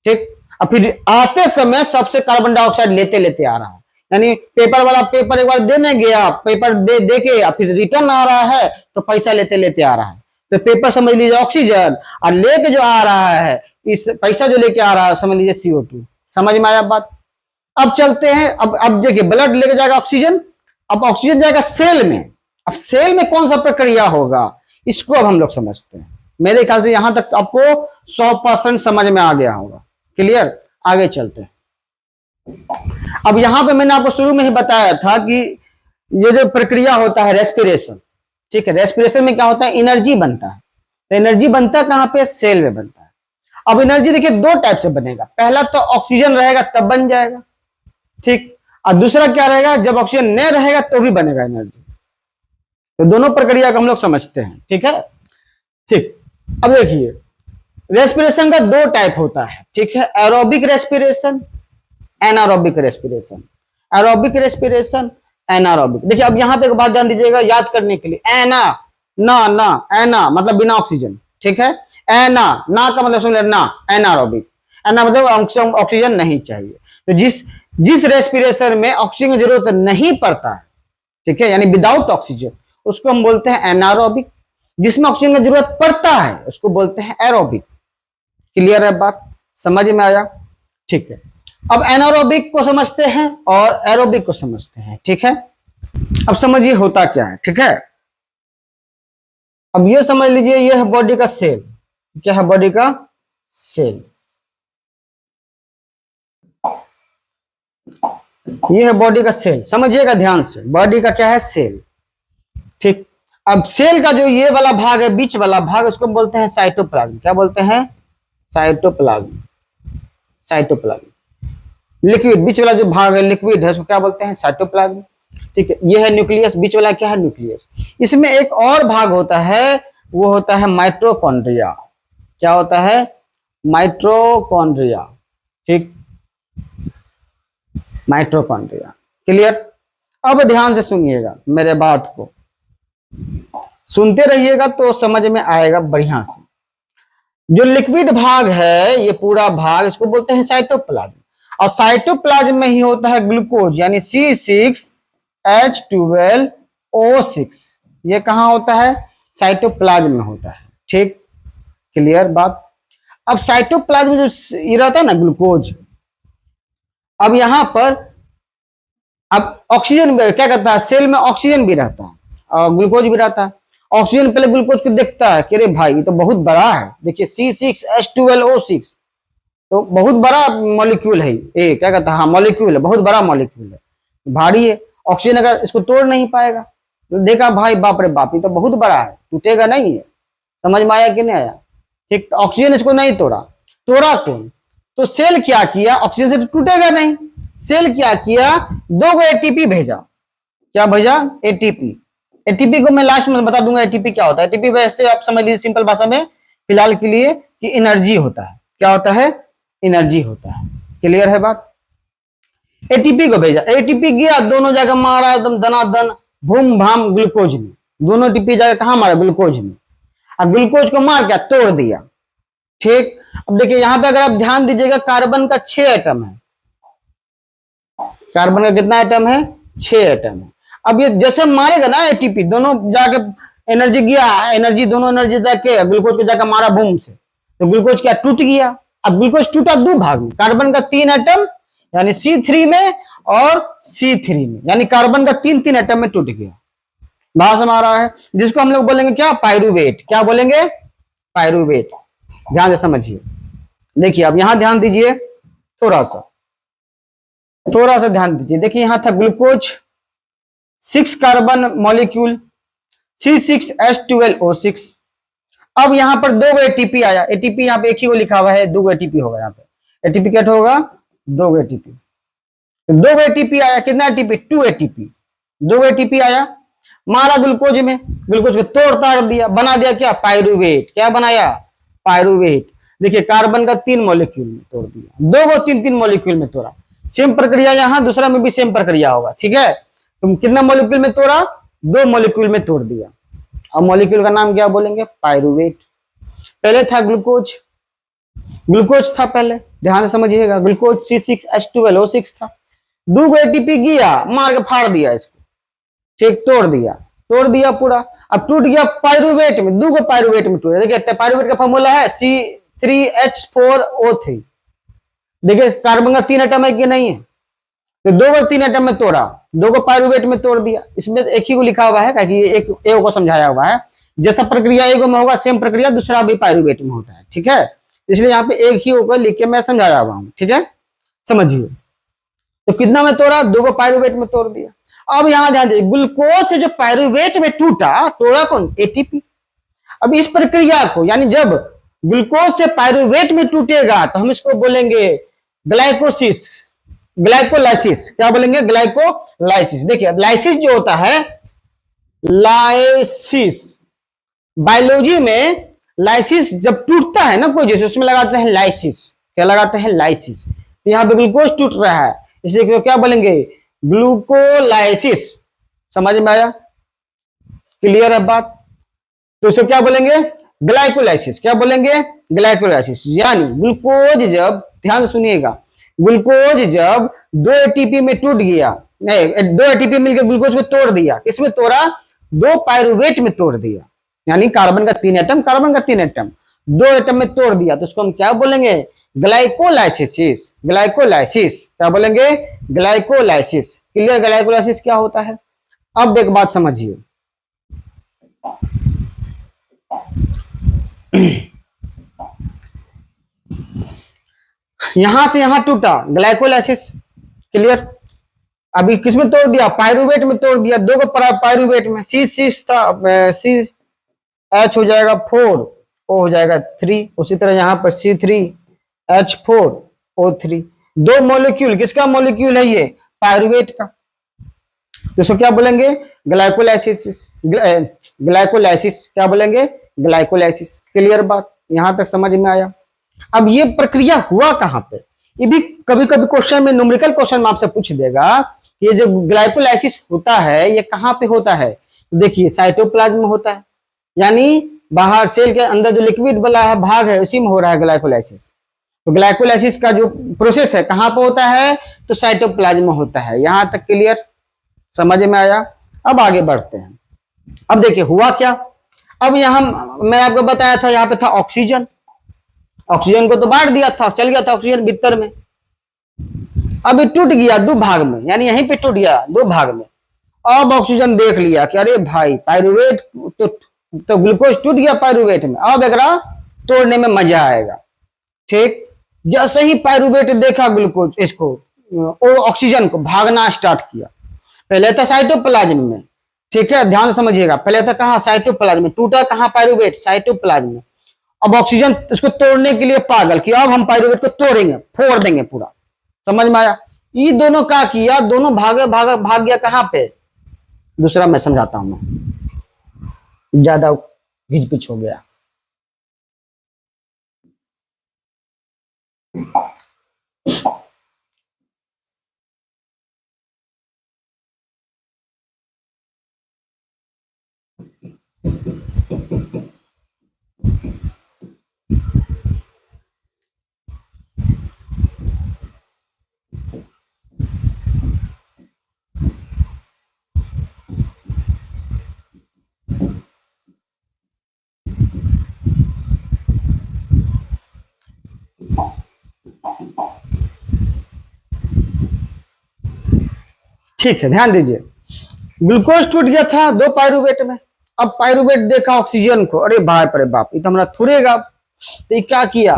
ठीक। और फिर आते समय सबसे कार्बन डाइऑक्साइड लेते आ रहा है, यानी पेपर वाला पेपर एक बार देने गया, पेपर दे के फिर रिटर्न आ रहा है, तो पैसा लेते आ रहा है। तो पेपर समझ लीजिए ऑक्सीजन, और लेके जो आ रहा है, इस पैसा जो लेके आ रहा है समझ लीजिए CO2। समझ में आया बात। अब चलते हैं, अब देखिए ब्लड लेके जाएगा ऑक्सीजन, अब ऑक्सीजन जाएगा सेल में। अब सेल में कौन सा प्रक्रिया होगा, इसको अब हम लोग समझते हैं। मेरे ख्याल से यहां तक आपको 100% समझ में आ गया होगा। क्लियर, आगे चलते हैं। अब यहां पे मैंने आपको शुरू में ही बताया था कि ये जो प्रक्रिया होता है रेस्पिरेशन, ठीक है। रेस्पिरेशन में क्या होता है, एनर्जी बनता है। तो एनर्जी बनता है कहां पे, सेल में बनता है। अब एनर्जी देखिए दो टाइप से बनेगा, पहला तो ऑक्सीजन रहेगा तब बन जाएगा, ठीक। और दूसरा क्या रहेगा, जब ऑक्सीजन नहीं रहेगा तो भी बनेगा एनर्जी। तो दोनों प्रक्रिया को हम लोग समझते हैं, ठीक है, ठीक। अब देखिए रेस्पिरेशन का दो टाइप होता है, ठीक है, aerobic respiration, anaerobic respiration. Aerobic respiration, anaerobic. देखिए अब यहां पे एक बात ध्यान दीजिएगा याद करने के लिए, एना मतलब बिना ऑक्सीजन, ठीक है। एना ना का मतलब समझ ना, एनारोबिक, एना मतलब ऑक्सीजन नहीं चाहिए। तो जिस रेस्पिरेशन में ऑक्सीजन की जरूरत नहीं पड़ता है, ठीक है, यानी विदाउट ऑक्सीजन, उसको हम बोलते हैं एनारोबिक। जिसमें ऑक्सीजन की जरूरत पड़ता है उसको बोलते हैं एरोबिक। क्लियर है बात, समझ में आया, ठीक है। अब एनारोबिक को समझते हैं और एरोबिक को समझते हैं, ठीक है। अब समझिए होता क्या है, ठीक है। अब ये समझ लीजिए ये है बॉडी का सेल, क्या है, बॉडी का सेल, ये है बॉडी का सेल। समझिएगा ध्यान से, बॉडी का क्या है, सेल, ठीक। अब सेल का जो ये वाला भाग है, बीच वाला भाग, उसको बोलते हैं साइटोप्लाज्म। क्या बोलते हैं, साइटोप्लाज्म, साइटोप्लाज्म। लिक्विड, बीच वाला जो भाग है लिक्विड है, उसको क्या बोलते हैं, साइटोप्लाज्म, ठीक है। ये है न्यूक्लियस, बीच वाला क्या है, न्यूक्लियस। इसमें एक और भाग होता है, वो होता है माइटोकॉन्ड्रिया। क्या होता है, माइटोकॉन्ड्रिया, ठीक, माइटोकॉन्ड्रिया। क्लियर। अब ध्यान से सुनिएगा मेरे बात को, सुनते रहिएगा तो समझ में आएगा बढ़िया से। जो लिक्विड भाग है, ये पूरा भाग, इसको बोलते हैं साइटोप्लाज्म। और साइटोप्लाज्म में ही होता है ग्लूकोज, यानी C6H12O6। ये कहां होता है, साइटोप्लाज्म में होता है, ठीक। क्लियर बात। अब साइटोप्लाज्म में जो ये रहता है ना ग्लूकोज, अब यहां पर अब ऑक्सीजन क्या करता है, सेल में ऑक्सीजन भी रहता है और ग्लूकोज भी रहता है। ऑक्सीजन पहले ग्लूकोज को देखता है कि अरे भाई ये तो बहुत बड़ा है, देखिए C6H12O6, तो बहुत बड़ा मॉलिक्यूल है ये, क्या कहता है, हाँ मॉलिक्यूल है, बहुत बड़ा मॉलिक्यूल है, भारी है, ऑक्सीजन अगर इसको तोड़ नहीं पाएगा, तो देखा भाई बाप रे बाप ये तो बहुत बड़ा है, टूटेगा नहीं है। समझ में आया कि नहीं आया? ठीक, तो ऑक्सीजन इसको नहीं तोड़ा, तोड़ा क्यों? तो सेल क्या किया, ऑक्सीजन से तो टूटेगा नहीं, सेल क्या किया, 2 एटीपी भेजा। क्या भेजा? एटीपी। एटीपी को मैं लास्ट में बता दूंगा एटीपी क्या होता है। एटीपी वैसे आप समझ लीजिए सिंपल भाषा में फिलहाल के लिए कि एनर्जी होता है। क्या होता है? एनर्जी होता है। क्लियर है बात? एटीपी को भेजा, एटीपी गया दोनों जगह मारा एकदम दनादन भूम भाम ग्लूकोज में, दोनों एटीपी जगह कहां मारा? ग्लूकोज में। अब ग्लूकोज को मार क्या? तोड़ दिया। ठीक, अब देखिए यहां पे अगर आप ध्यान दीजिएगा कार्बन का 6 एटम है, कार्बन का कितना एटम है? 6 एटम है। अब ये जैसे मारेगा ना एटीपी, दोनों जाके एनर्जी गया, एनर्जी दोनों एनर्जी जाके ग्लूकोज को जाकर मारा बूम से, तो ग्लूकोज क्या? टूट गया। अब ग्लूकोज टूटा 2 भाग में, कार्बन का 3 एटम यानी C3 में और C3 में, यानी कार्बन का 3 एटम में टूट गया। बात समझ आ रहा है? जिसको हम लोग बोलेंगे क्या? पायरुवेट। क्या बोलेंगे? पायरुवेट। ध्यान से समझिए। देखिए अब यहां ध्यान दीजिए, थोड़ा सा ध्यान दीजिए। देखिए यहां था ग्लूकोज 6 कार्बन मॉलिक्यूल C6H12O6। अब यहां पर 2 एटीपी आया, एटीपी यहां पे एक ही को लिखा हुआ है, 2 एटीपी होगा यहां पे। एटीपी क्या होगा? 2 एटीपी। 2 एटीपी आया, कितना एटीपी? 2 एटीपी। 2 एटीपी आया, मारा ग्लूकोज में, ग्लूकोज को तोड़ ताड़ दिया, बना दिया क्या? पायरुवेट। क्या बनाया? पायरुवेट। देखिए कार्बन का 3 मॉलिक्यूल में तोड़ दिया, 2 को 3 मॉलिक्यूल में तोड़ा। सेम प्रक्रिया यहां दूसरा में भी सेम प्रक्रिया होगा। ठीक है, तुम कितना मॉलिक्यूल में तोड़ा? 2 मॉलिक्यूल में तोड़ दिया। अब मॉलिक्यूल का नाम क्या बोलेंगे? पायरुवेट। पहले था ग्लूकोज, ग्लूकोज था पहले, ध्यान से समझिएगा, ग्लूकोज C6H12O6 था। 2 एटीपी गया, मार के फाड़ दिया इसको, ठीक, तोड़ दिया पूरा। अब टूट गया पायरुवेट में, 2 पायरुवेट में टूट। देखिए पायरुवेट का फॉर्मूला है C3H4O3। देखिए कार्बन का 3 एटम है कि नहीं है, तो 2 को 3 एटम में तोड़ा, 2 को पायरुवेट में तोड़ दिया। इसमें एक ही को लिखा हुआ है, कि एक को समझाया हुआ है। जैसा प्रक्रिया एक में होगा सेम प्रक्रिया दूसरा भी पायरुवेट में होता है। ठीक है, इसलिए यहाँ पे एक ही होकर लिख के मैं समझाया हुआ हूँ। ठीक है, समझिए। तो कितना में तोड़ा? 2 को पायरुवेट में तोड़ दिया। अब यहां ध्यान दीजिए, ग्लूकोज से जो पायरुवेट में टूटा, तोड़ा कौन? एटीपी। अब इस प्रक्रिया को, यानी जब ग्लूकोज से पायरुवेट में टूटेगा तो हम इसको बोलेंगे ग्लाइकोसिस, ग्लाइकोलाइसिस। क्या बोलेंगे? ग्लाइकोलाइसिस। देखिए लाइसिस जो होता है, लाइसिस बायोलॉजी में, लाइसिस जब टूटता है ना कोई, जैसे उसमें लगाते हैं लाइसिस। क्या लगाते हैं? लाइसिस। तो यहाँ पे ग्लूकोज टूट रहा है, इसलिए क्या बोलेंगे? ग्लूकोलाइसिस। समझ में आया? क्लियर है बात? तो इसे क्या बोलेंगे? ग्लाइकोलाइसिस। क्या बोलेंगे? ग्लाइकोलाइसिस। यानी ग्लूकोज जब, ध्यान से सुनिएगा, ग्लूकोज जब 2 एटीपी में टूट गया, नहीं 2 एटीपी मिलकर ग्लूकोज को तोड़ दिया, किसमें तोड़ा? 2 पायरुवेट में तोड़ दिया, यानी कार्बन का 3 एटम, कार्बन का 3 एटम 2 एटम में तोड़ दिया, तो उसको हम क्या बोलेंगे? ग्लाइकोलाइसिस। ग्लाइकोलाइसिस। क्या बोलेंगे? ग्लाइकोलाइसिस। क्लियर? ग्लाइकोलाइसिस क्या होता है? अब एक बात समझिए, यहां से यहां टूटा, ग्लाइकोलाइसिस। क्लियर? अभी किसमें तोड़ दिया? पायरुवेट में तोड़ दिया, 2 को पायरुवेट में, C6 था, CH हो जाएगा 4, O हो जाएगा 3, उसी तरह यहां पर C3H4O3। 2 मॉलिक्यूल, किसका मॉलिक्यूल है ये? पायरुवेट का। तो इसको क्या बोलेंगे? ग्लाइकोलाइसिस। ग्लाइकोलाइसिस। क्या बोलेंगे? ग्लाइकोलाइसिस। क्लियर बात? यहां तक समझ में आया? अब ये प्रक्रिया हुआ कहां पे? ये भी कभी कभी क्वेश्चन में, न्यूमेरिकल क्वेश्चन में आपसे पूछ देगा कि ये जो ग्लाइकोलाइसिस होता है ये कहां पे होता है। तो देखिए साइटोप्लाज्म में होता है, यानी बाहर सेल के अंदर जो लिक्विड वाला है भाग है उसी में हो रहा है ग्लाइकोलाइसिस। तो ग्लाइकोलाइसिस का जो प्रोसेस है कहां पे होता है? तो साइटोप्लाज्म में होता है। यहां तक क्लियर? समझ में आया? अब आगे बढ़ते हैं। अब देखिए हुआ क्या। अब यहां मैं आपको बताया था, यहां पे था ऑक्सीजन, ऑक्सीजन को तो बांट दिया था, चल गया था ऑक्सीजन भीतर में। अब ये टूट गया 2 भाग में, यानी यहीं पे टूट गया 2 भाग में। अब ऑक्सीजन देख लिया कि अरे भाई पायरुवेट तो तो ग्लूकोज टूट गया पायरुवेट में, अब एकरा तोड़ने में मजा आएगा। ठीक, जैसे ही पायरुवेट देखा ग्लूकोज इसको वो ऑक्सीजन को भागना स्टार्ट किया। पहले था साइटोप्लाज्म में, ठीक है, ध्यान से समझिएगा, पहले था कहां, साइटोप्लाज्म में, टूटा कहां, पायरुवेट साइटोप्लाज्म में। अब ऑक्सीजन इसको तोड़ने के लिए पागल कि अब हम पायरुवेट को तोड़ेंगे, फोड़ देंगे पूरा। समझ में आया? ये दोनों क्या किया, दोनों भाग गया कहां पे, दूसरा मैं समझाता हूं, मैं ज्यादा घिचपिच हो गया। ठीक है, ध्यान दीजिए, ग्लूकोज टूट गया था दो पायरुवेट में। अब पायरुवेट देखा ऑक्सीजन को, अरे बाप रे बाप, ये तो हमारा थुरेगा। तो ये क्या किया,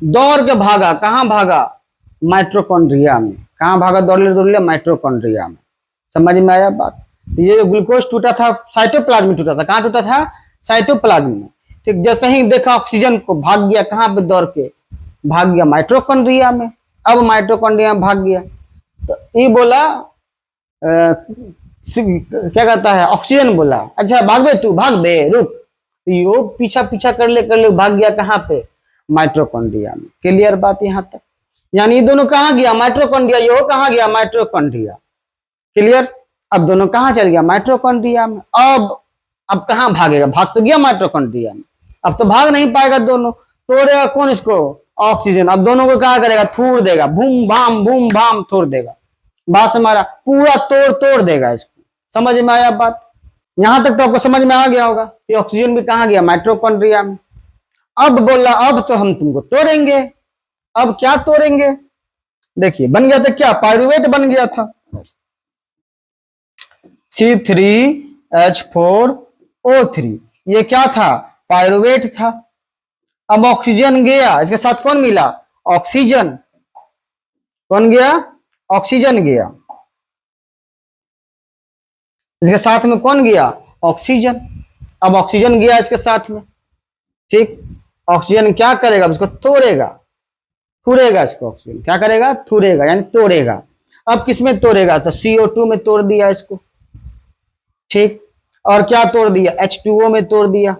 दौड़ के भागा, कहां भागा, माइटोकॉन्ड्रिया में। कहां भागा, दौड़ लिया माइटोकॉन्ड्रिया में। समझ में आया बात? तो ये जो ग्लूकोज टूटा था साइटोप्लाज्म में टूटा था, कहां टूटा था, साइटोप्लाज्म में। ठीक, जैसे ही देखा ऑक्सीजन को, भाग गया कहां पे, दौड़ के भाग गया माइटोकॉन्ड्रिया में। अब माइटोकॉन्ड्रिया में भाग गया तो ये बोला क्या कहता है, ऑक्सीजन बोला, अच्छा भाग बे तू, भाग बे, रुक। यो पीछा पीछा कर ले भाग गया कहां पे, माइटोकॉन्ड्रिया में। क्लियर बात यहां तक? यानी ये दोनों कहां गया, माइटोकॉन्ड्रिया, यो कहां गया, माइटोकॉन्ड्रिया। क्लियर? अब दोनों कहां चल गया, माइटोकॉन्ड्रिया में। अब कहां भागेगा, भाग तो गया माइटोकॉन्ड्रिया में, अब तो भाग नहीं पाएगा दोनों। तोड़ेगा कौन इसको, ऑक्सीजन। अब दोनों को क्या करेगा, थूड़ देगा, बूम भाम तोड़ देगा। बात हमारा पूरा तोड़ देगा इसको। समझ में आया बात? यहां तक तो आपको समझ में आ गया होगा कि ऑक्सीजन भी कहां गया, माइटोकॉन्ड्रिया में। अब बोला अब तो हम तुमको तोड़ेंगे। अब क्या तोड़ेंगे, देखिए बन गया था क्या, पायरुवेट बन गया था, C3H4O3। ये क्या था, पायरुवेट था। अब ऑक्सीजन गया, इसके साथ कौन मिला, ऑक्सीजन। कौन गया, ऑक्सीजन गया। इसके साथ में कौन गया, ऑक्सीजन। अब ऑक्सीजन गया इसके साथ में। ठीक, ऑक्सीजन क्या करेगा, इसको तोड़ेगा, थुरेगा इसको। ऑक्सीजन क्या करेगा, थुरेगा यानी तोड़ेगा। अब किसमें तोड़ेगा, तो CO2 में तोड़ दिया इसको। ठीक, और क्या तोड़ दिया, H2O में तोड़ दिया।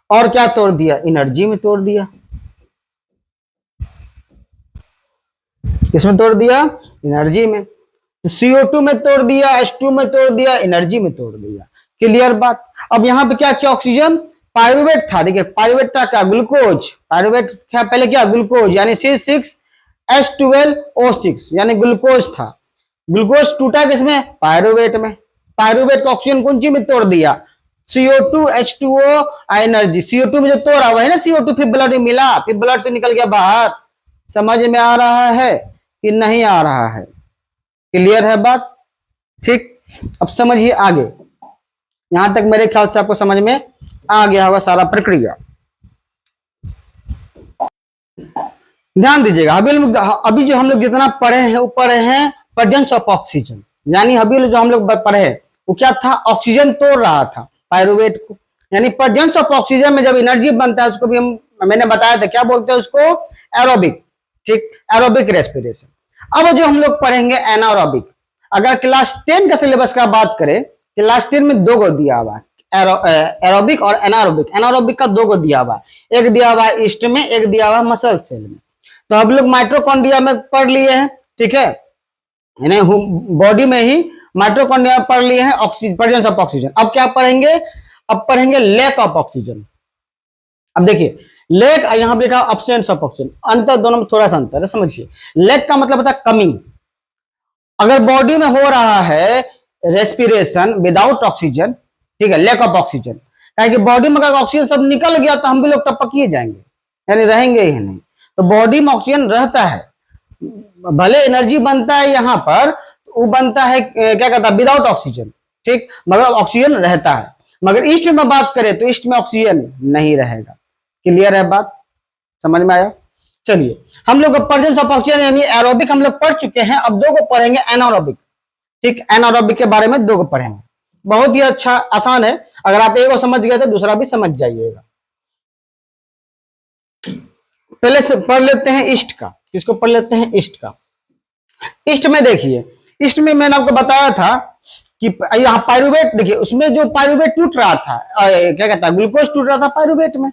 और क्या तोड़ दिया, एनर्जी में तोड़ दिया। किसमें तोड़ दिया, एनर्जी में। तो CO2 में तोड़ दिया, H2 में तोड़ दिया, एनर्जी में तोड़ दिया। क्लियर बात? अब यहां पे क्या किया, ऑक्सीजन पायरुवेट था, देखिए पायरुवेट था क्या, ग्लूकोज। पायरुवेट क्या, पहले क्या, ग्लूकोज यानी C6H12O6 यानी ग्लूकोज था। ग्लूकोज टूटा किसमें, पायरुवेट में। पायरुवेट का ऑक्सीजन कौन सी में तोड़ दिया, CO2 H2O एनर्जी। CO2 में जो तोड़ा हुआ है ना, CO2 फिर ब्लड में मिला, फिर ब्लड से निकल गया बाहर। समझ में आ रहा है कि नहीं आ रहा है? क्लियर है बात? ठीक, अब समझिए आगे। यहां तक मेरे ख्याल से आपको समझ में आ गया होगा सारा प्रक्रिया। ध्यान दीजिएगा, अभी जो हम लोग जितना पढ़े हैं वो पढ़े हैं प्रेजेंस ऑफ ऑक्सीजन। यानी अभी जो हम लोग पढ़े वो क्या था, ऑक्सीजन तोड़ रहा था पायरुवेट को। यानी प्रेजेंस ऑफ ऑक्सीजन में जब एनर्जी बनता है उसको भी मैंने बताया था क्या बोलते हैं उसको, एरोबिक। ठीक, एरोबिक रेस्पिरेशन। अब जो हम लोग पढ़ेंगे एनारोबिक। अगर क्लास 10 का सिलेबस का बात करें, क्लास 10 में दो गो दिया हुआ, एरोबिक और एनारोबिक। एनारोबिक का दो गो दिया हुआ, एक दिया हुआ ईस्ट में, एक दिया हुआ मसल सेल में। तो हम लोग माइटोकॉन्ड्रिया में पढ़ लिए हैं, ठीक है, बॉडी में ही माइटोकॉन्ड्रिया में पढ़ लिए हैं ऑक्सीजन, प्रेजेंस ऑफ ऑक्सीजन। अब क्या पढ़ेंगे, अब पढ़ेंगे लैक ऑफ ऑक्सीजन। अब देखिए लैक, यहां पर लिखा एब्सेंस ऑफ ऑक्सीजन, अंतर दोनों में थोड़ा सा अंतर है, समझिए। लैक का मतलब होता है कमी। अगर बॉडी में हो रहा है रेस्पिरेशन विदाउट ऑक्सीजन, ठीक है, लैक ऑफ ऑक्सीजन, कि बॉडी में अगर ऑक्सीजन सब निकल गया तो हम भी लोग टपकिए जाएंगे, यानी रहेंगे ही नहीं। तो बॉडी में ऑक्सीजन रहता है, भले एनर्जी बनता है यहां पर, वो बनता है क्या कहता है, विदाउट ऑक्सीजन। ठीक, मगर ऑक्सीजन रहता है। मगर ईस्ट में बात करें तो ईस्ट में ऑक्सीजन नहीं रहेगा। क्लियर है बात, समझ में आया? चलिए हम लोग प्रेजेंस ऑफ ऑक्सीजन यानी एरोबिक हम लोग पढ़ चुके हैं, अब दो को पढ़ेंगे एनारोबिक। ठीक, एनारोबिक के बारे में दो को पढ़ेंगे, बहुत ही अच्छा आसान है, अगर आप एक को समझ गए तो दूसरा भी समझ जाइएगा। पहले से पढ़ लेते हैं ईस्ट का, किसको पढ़ लेते हैं? ईस्ट का। ईस्ट में देखिए, ईस्ट में मैंने आपको बताया था कि यहाँ पायरुवेट, देखिए उसमें जो पायरुवेट टूट रहा था, क्या कहता है, ग्लूकोज टूट रहा था पायरुवेट में।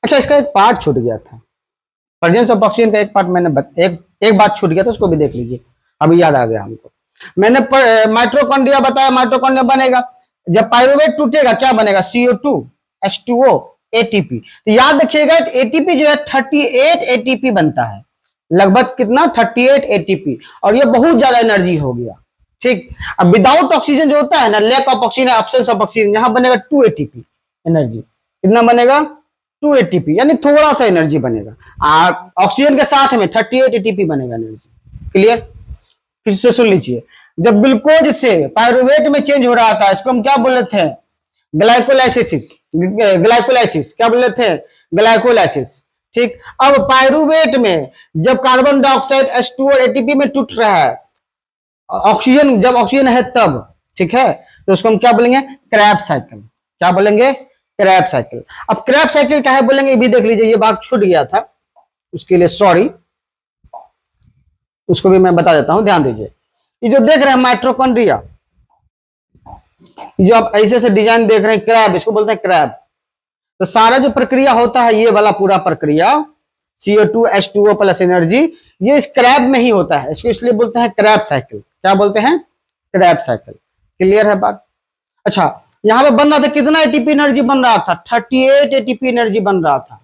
अच्छा, इसका एक पार्ट छूट गया था, प्रेजेंस ऑफ ऑक्सीजन का एक पार्ट मैंने एक बात छूट गया था, उसको भी देख लीजिए, अभी याद आ गया हमको। मैंने माइटोकॉन्ड्रिया बताया, माइटोकॉन्ड्रिया बनेगा जब पायरुवेट टूटेगा, क्या बनेगा? CO2 H2O ATP। तो याद रखिएगा एटीपी जो है 38 ATP बनता है, लगभग कितना? 38 ATP, और ये बहुत ज्यादा एनर्जी हो गया। ठीक, अब विदाउट ऑक्सीजन जो होता है ना, lack of oxygen, absence of oxygen, यहां बनेगा 2 ATP एनर्जी। कितना बनेगा? 2 ATP, यानी थोड़ा सा एनर्जी बनेगा। ऑक्सीजन के साथ में 38 ATP बनेगा एनर्जी। क्लियर? फिर से सुन लीजिए, जब ग्लूकोज से पायरुवेट में चेंज हो रहा था, इसको हम क्या बोल रहे थे? ग्लाइकोलाइसिस। ग्लाइकोलाइसिस क्या बोल रहे थे? ग्लाइकोलाइसिस। ठीक, अब पायरुवेट में जब कार्बन डाइऑक्साइड H2 और ATP में टूट रहा है, ऑक्सीजन जब ऑक्सीजन है तब, ठीक है, तो उसको हम क्या बोलेंगे? Krebs cycle. क्या बोलेंगे? Krebs cycle. अब क्रैब साइकिल क्या है बोलेंगे, ये भी देख लीजिए, ये भाग छूट गया था, उसके लिए सॉरी, उसको भी मैं बता देता हूं, ध्यान दीजिए। ये जो देख रहे हैं माइटोकॉन्ड्रिया, जो आप ऐसे से डिजाइन देख रहे हैं, क्रैब, इसको बोलते हैं क्रैब। तो सारा जो प्रक्रिया होता है, ये वाला पूरा प्रक्रिया CO2 H2O प्लस एनर्जी, ये इस क्रैब में ही होता है, इसको इसलिए बोलते हैं क्रैब साइकिल। क्या बोलते हैं? Krebs cycle. क्लियर है बात? अच्छा, यहां पे बन रहा था कितना एटीपी एनर्जी बन रहा था? 38 ATP एनर्जी बन रहा था,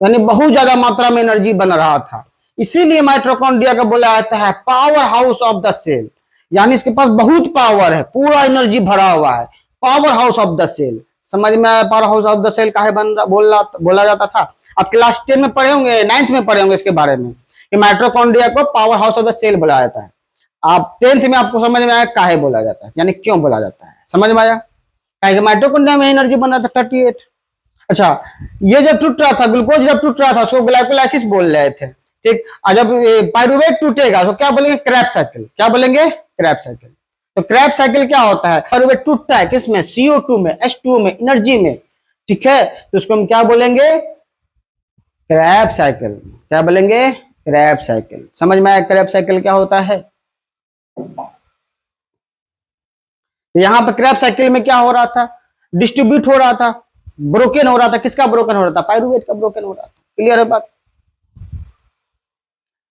यानी बहुत ज्यादा मात्रा में एनर्जी बन रहा था। इसीलिए माइटोकॉन्ड्रिया का बोला जाता है power house of the cell, यानी इसके पास बहुत पावर है, पूरा एनर्जी भरा हुआ है, power house of the cell. समझ में आया? Power house of the cell काहे बोला जाता था? आप क्लास 10 में पढ़े होंगे, 9th में पढ़े होंगे इसके बारे में, कि माइटोकॉन्ड्रिया को power house of the cell बोला जाता है। आप 10th में आपको समझ में आया काहे बोला जाता है, यानी क्यों बोला जाता है, समझ में आया? माइटोकॉन्ड्रिया में एनर्जी बन रहा था 38। अच्छा, ये जब टूट रहा था, ग्लूकोज जब टूट रहा था, उसको ग्लाइकोलाइसिस बोल रहे थे। ठीक, और जब पायरुवेट टूटेगा तो क्या बोलेंगे? Krebs cycle. क्या बोलेंगे? Krebs cycle. तो क्रैब साइकिल क्या होता है? पायरुवेट टूटता है किसमें? CO2 में, H2O में, एनर्जी में। ठीक है, तो उसको हम क्या बोलेंगे? Krebs cycle. क्या बोलेंगे? Krebs cycle. समझ में आया क्रैब साइकिल क्या होता है? यहां पर क्रैब साइकिल में क्या हो रहा था? डिस्ट्रीब्यूट हो रहा था, ब्रोकन हो रहा था। किसका ब्रोकन हो रहा था? पायरुवेट का ब्रोकन हो रहा था। क्लियर है बात?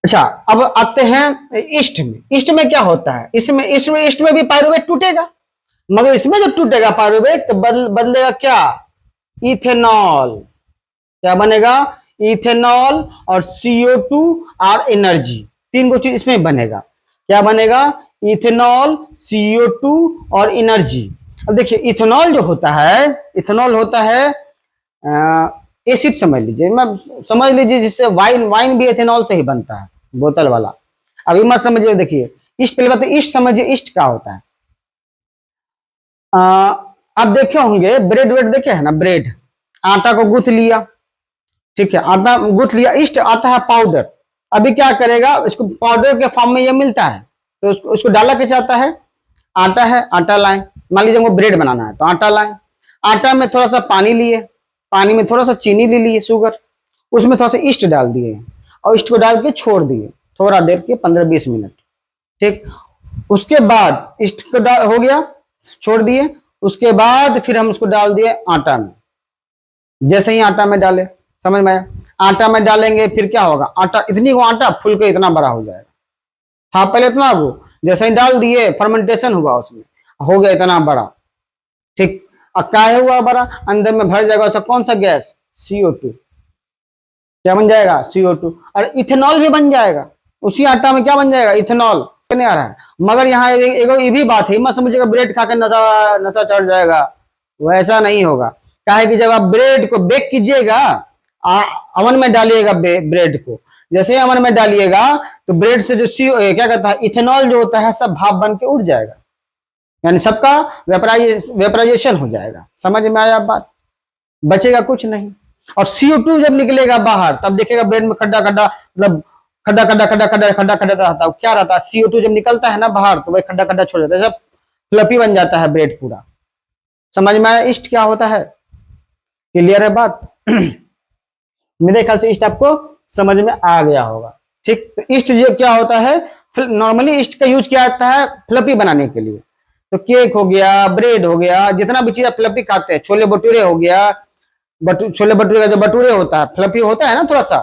अच्छा, अब आते हैं ईस्ट में। ईस्ट में क्या होता है? ईस्ट में भी पायरुवेट टूटेगा, मगर इसमें जब टूटेगा पायरुवेट तो बदलेगा क्या? इथेनॉल। क्या बनेगा? इथेनॉल और CO2 और एनर्जी, तीन को चीज इसमें बनेगा। क्या बनेगा? इथेनॉल, CO2 और एनर्जी। अब देखिए, इथेनॉल जो होता है, इथेनॉल होता है एसिड, समझ लीजिए, मैं समझ लीजिए जिससे वाइन भी इथेनॉल से ही बनता है, बोतल वाला। अभी मत समझिए, देखिए ईस्ट, पहले बात ईस्ट समझिए, ईस्ट क्या होता है। आप देखे होंगे ब्रेड वेड देखे है ना, ब्रेड, आटा को गूंथ लिया, ठीक है, आटा गूंथ लिया, ईस्ट आता है पाउडर। अभी क्या करेगा, इसको पाउडर के फॉर्म में ये मिलता है, तो उसको डाला कैसे आता है? आटा है, आटा लाएं, मान लीजिए वो ब्रेड बनाना है तो आटा लाएं, आटा में थोड़ा सा पानी लिए, पानी में थोड़ा सा चीनी ले लिए, शुगर, उसमें थोड़ा सा ईस्ट डाल दिए और ईस्ट को डाल के छोड़ दिए थोड़ा देर के 15-20 मिनट। ठीक, उसके बाद ईस्ट को हो गया, छोड़ दिए, उसके बाद फिर हम उसको डाल दिए आटा में। जैसे ही आटा में डाले, समझ में आया? आटा में डालेंगे फिर क्या होगा? आटा, इतनी वो आटा फूल के इतना बड़ा हो जाएगा। हाँ, पहले इतना वो, जैसे ही डाल दिए फर्मेंटेशन हुआ, उसमें हो गया इतना बड़ा। ठीक, अब क्या हुआ बड़ा? अंदर में भर जाएगा उसका कौन सा गैस? CO2। क्या बन जाएगा? CO2। और इथेनॉल भी बन जाएगा उसी आटा में। क्या बन जाएगा? इथेनॉल। नहीं आ रहा है, मगर यहाँ एक ये भी बात है, मत समझिएगा ब्रेड खाकर नशा चढ़ जाएगा, वैसा नहीं होगा। क्या है कि जब आप ब्रेड को बेक कीजिएगा, अवन में डालिएगा ब्रेड को, जैसे ही अवन में डालिएगा तो ब्रेड से जो क्या कहता है, इथेनॉल जो होता है सब भाप बन के उड़ जाएगा। यानी सबका वेपराइजेशन हो जाएगा। समझ में आया बात? बचेगा कुछ नहीं। और CO2 जब निकलेगा बाहर तब देखेगा ब्रेड में खड्डा खड्डा, मतलब खड्डा खड्डा खड्डा खड्डा खड्डा खड्डा रहता है। क्या रहता है? CO2 जब निकलता है ना बाहर तो वही खड्डा खड्डा छोड़ देता है, जब फ्लफी बन जाता है ब्रेड पूरा। समझ में आया ईस्ट क्या होता है? क्लियर है बात? मेरे ख्याल से ईस्ट आपको समझ में आ गया होगा। ठीक, तो ईस्ट जो क्या होता है, नॉर्मली ईस्ट का यूज किया जाता है फ्लफी बनाने के लिए। तो केक हो गया, ब्रेड हो गया, जितना भी चीज आप फ्लफी खाते हैं, छोले भटूरे हो गया, छोले भटूरे का जो भटूरे होता है फ्लफी होता है ना थोड़ा सा,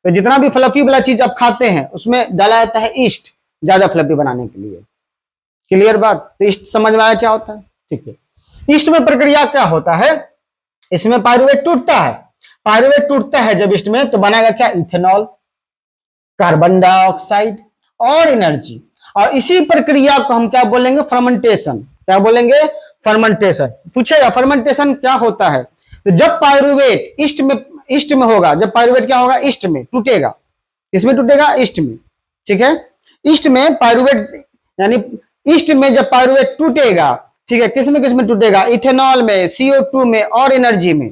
तो जितना भी फ्लफी वाला चीज आप खाते हैं उसमें डाला जाता है ईस्ट, ज्यादा फ्लफी बनाने के लिए। क्लियर बात? तो ईस्ट समझ में आया क्या होता है? ठीक है। ईस्ट में प्रक्रिया क्या होता है? इसमें पायरुवेट टूटता है। पायरुवेट टूटता है जब ईस्ट में, तो बनाएगा क्या? इथेनॉल, कार्बन डाइऑक्साइड और एनर्जी। और इसी प्रक्रिया को हम क्या बोलेंगे? फर्मेंटेशन। क्या बोलेंगे? फर्मेंटेशन। पूछेगा फर्मेंटेशन क्या होता है? तो जब पायरुवेट ईस्ट में होगा, जब पायरुवेट क्या होगा? ईस्ट में टूटेगा। किसमें टूटेगा? ईस्ट में। ठीक है, ईस्ट में पायरुवेट, यानी ईस्ट में जब पायरुवेट टूटेगा, ठीक है, किसमें टूटेगा? इथेनॉल में, CO2 में और एनर्जी में।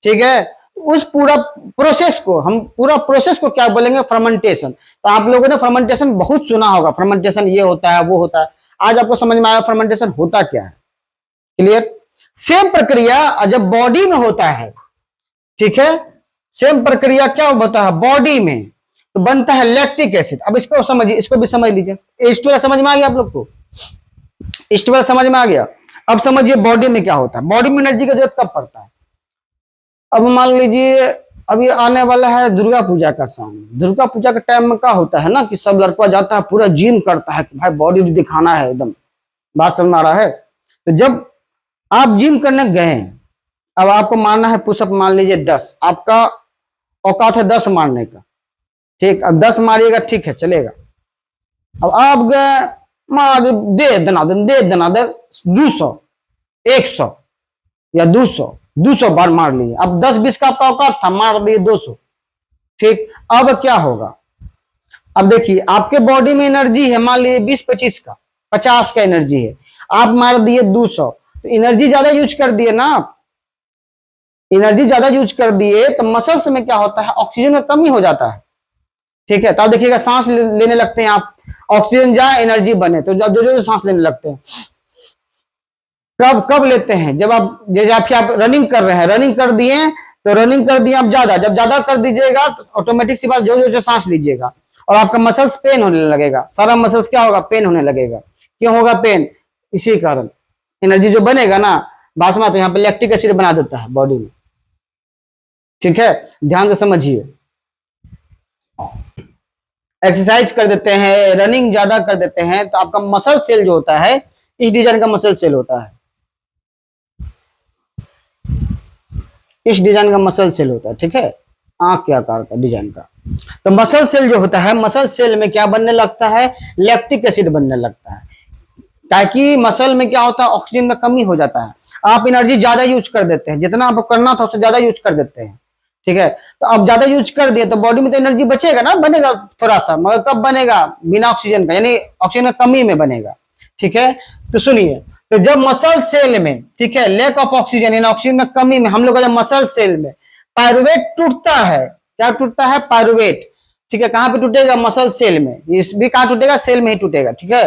ठीक है, उस पूरा प्रोसेस को क्या बोलेंगे? फर्मेंटेशन। तो आप लोगों ने फर्मेंटेशन बहुत सुना होगा, फर्मेंटेशन ये होता है वो होता है। आज आपको समझ में आया फर्मेंटेशन होता क्या है। क्लियर? सेम प्रक्रिया जब बॉडी में होता है, ठीक है, सेम प्रक्रिया क्या होता है बॉडी में, तो बनता है लैक्टिक एसिड। अब इसको समझिए, इसको भी समझ लीजिए। ईस्ट वाला समझ में आ गया आप लोग को? ईस्ट वाला समझ में आ गया। अब समझिए बॉडी में क्या होता है। बॉडी में एनर्जी की जरूरत कब पड़ता है? अब मान लीजिए अभी आने वाला है दुर्गा पूजा का समय। दुर्गा पूजा के टाइम में क्या होता है ना कि सब लड़का जाता है पूरा जिम करता है कि भाई बॉडी दिखाना है एकदम। बात समझ में आ रहा है? तो जब आप जिम करने गए, अब आपको मारना है पुशअप, मान लीजिए 10, आपका औकात है 10 मारने का। ठीक, अब 10 मारिएगा, ठीक है, चलेगा। अब आप गए मार दे दनादन 200, 100 या 200 बार मार लिए। अब 10-20 का आपका औकात था, मार दिए 200। ठीक, अब क्या होगा? अब देखिए आपके बॉडी में एनर्जी है मान लीजिए 20-25 का, 50 का एनर्जी है, आप मार दिए 200, तो एनर्जी ज्यादा यूज कर दिए ना आप। एनर्जी ज्यादा यूज कर दिए तो मसल्स में क्या होता है? ऑक्सीजन में कमी हो जाता है। ठीक है, तो देखिएगा सांस लेने लगते हैं आप, ऑक्सीजन जाए एनर्जी बने, तो जो सांस लेने लगते हैं। कब लेते हैं? जब आप, जैसे आप रनिंग कर रहे हैं, रनिंग कर दिए तो रनिंग कर दिए आप ज्यादा, जब ज्यादा कर दीजिएगा तो ऑटोमेटिक सी बात जो सांस लीजिएगा और आपका मसल्स पेन होने लगेगा। सारा मसल्स क्या होगा? पेन होने लगेगा। क्यों होगा पेन? इसी कारण एनर्जी जो बनेगा ना, बासमा तो यहाँ पे लैक्टिक एसिड बना देता है बॉडी में। ठीक है, ध्यान से समझिए। एक्सरसाइज कर देते हैं, रनिंग ज्यादा कर देते हैं, तो आपका मसल सेल जो होता है इस डिजाइन का मसल सेल होता है, इस डिजाइन का मसल सेल होता है। ठीक है, आंख के आकार का डिजाइन का। तो मसल सेल जो होता है, मसल सेल में क्या बनने लगता है? लैक्टिक एसिड बनने लगता है, ताकि मसल में क्या होता है? ऑक्सीजन में कमी हो जाता है। आप एनर्जी ज्यादा यूज कर देते हैं, जितना आपको करना था उससे ज्यादा यूज कर देते हैं। ठीक है, तो अब ज्यादा यूज कर दिए तो बॉडी में तो एनर्जी बचेगा ना, बनेगा थोड़ा सा, मगर कब बनेगा? बिना ऑक्सीजन का, यानी ऑक्सीजन की कमी में बनेगा। ठीक है, तो सुनिए, तो जब मसल सेल में, ठीक है, लैक ऑफ ऑक्सीजन यानी ऑक्सीजन की कमी में हम लोग का जब मसल सेल में पायरुवेट टूटता है, क्या टूटता है? पायरुवेट। ठीक है, कहां पे टूटेगा? मसल सेल में। इस भी कहां टूटेगा? सेल में ही टूटेगा। ठीक है,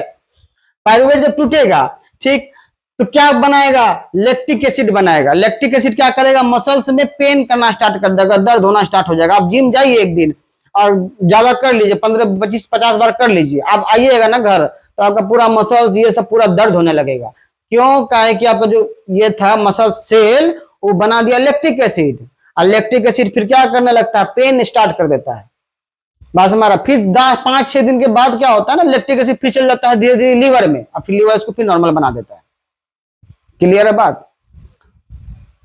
पायरुवेट जब टूटेगा, ठीक, तो क्या बनाएगा? लैक्टिक एसिड बनाएगा। लैक्टिक एसिड क्या करेगा? मसल्स में पेन करना स्टार्ट कर देगा, दर्द होना स्टार्ट हो जाएगा। आप जिम जाइए एक दिन और ज्यादा कर लीजिए, 15-20-50 बार कर लीजिए, आप आइएगा ना घर तो आपका पूरा मसल्स ये सब पूरा दर्द होने लगेगा। क्यों? काहे कि आपका जो ये था मसल सेल, वो बना दिया लैक्टिक एसिड, और लैक्टिक एसिड फिर क्या करने लगता है? पेन स्टार्ट कर देता है। बस हमारा फिर 5-6 दिन के बाद क्या होता है ना, लैक्टिक एसिड फिर चल जाता है धीरे धीरे लीवर में, और फिर लीवर उसको फिर नॉर्मल बना देता है। क्लियर है बात?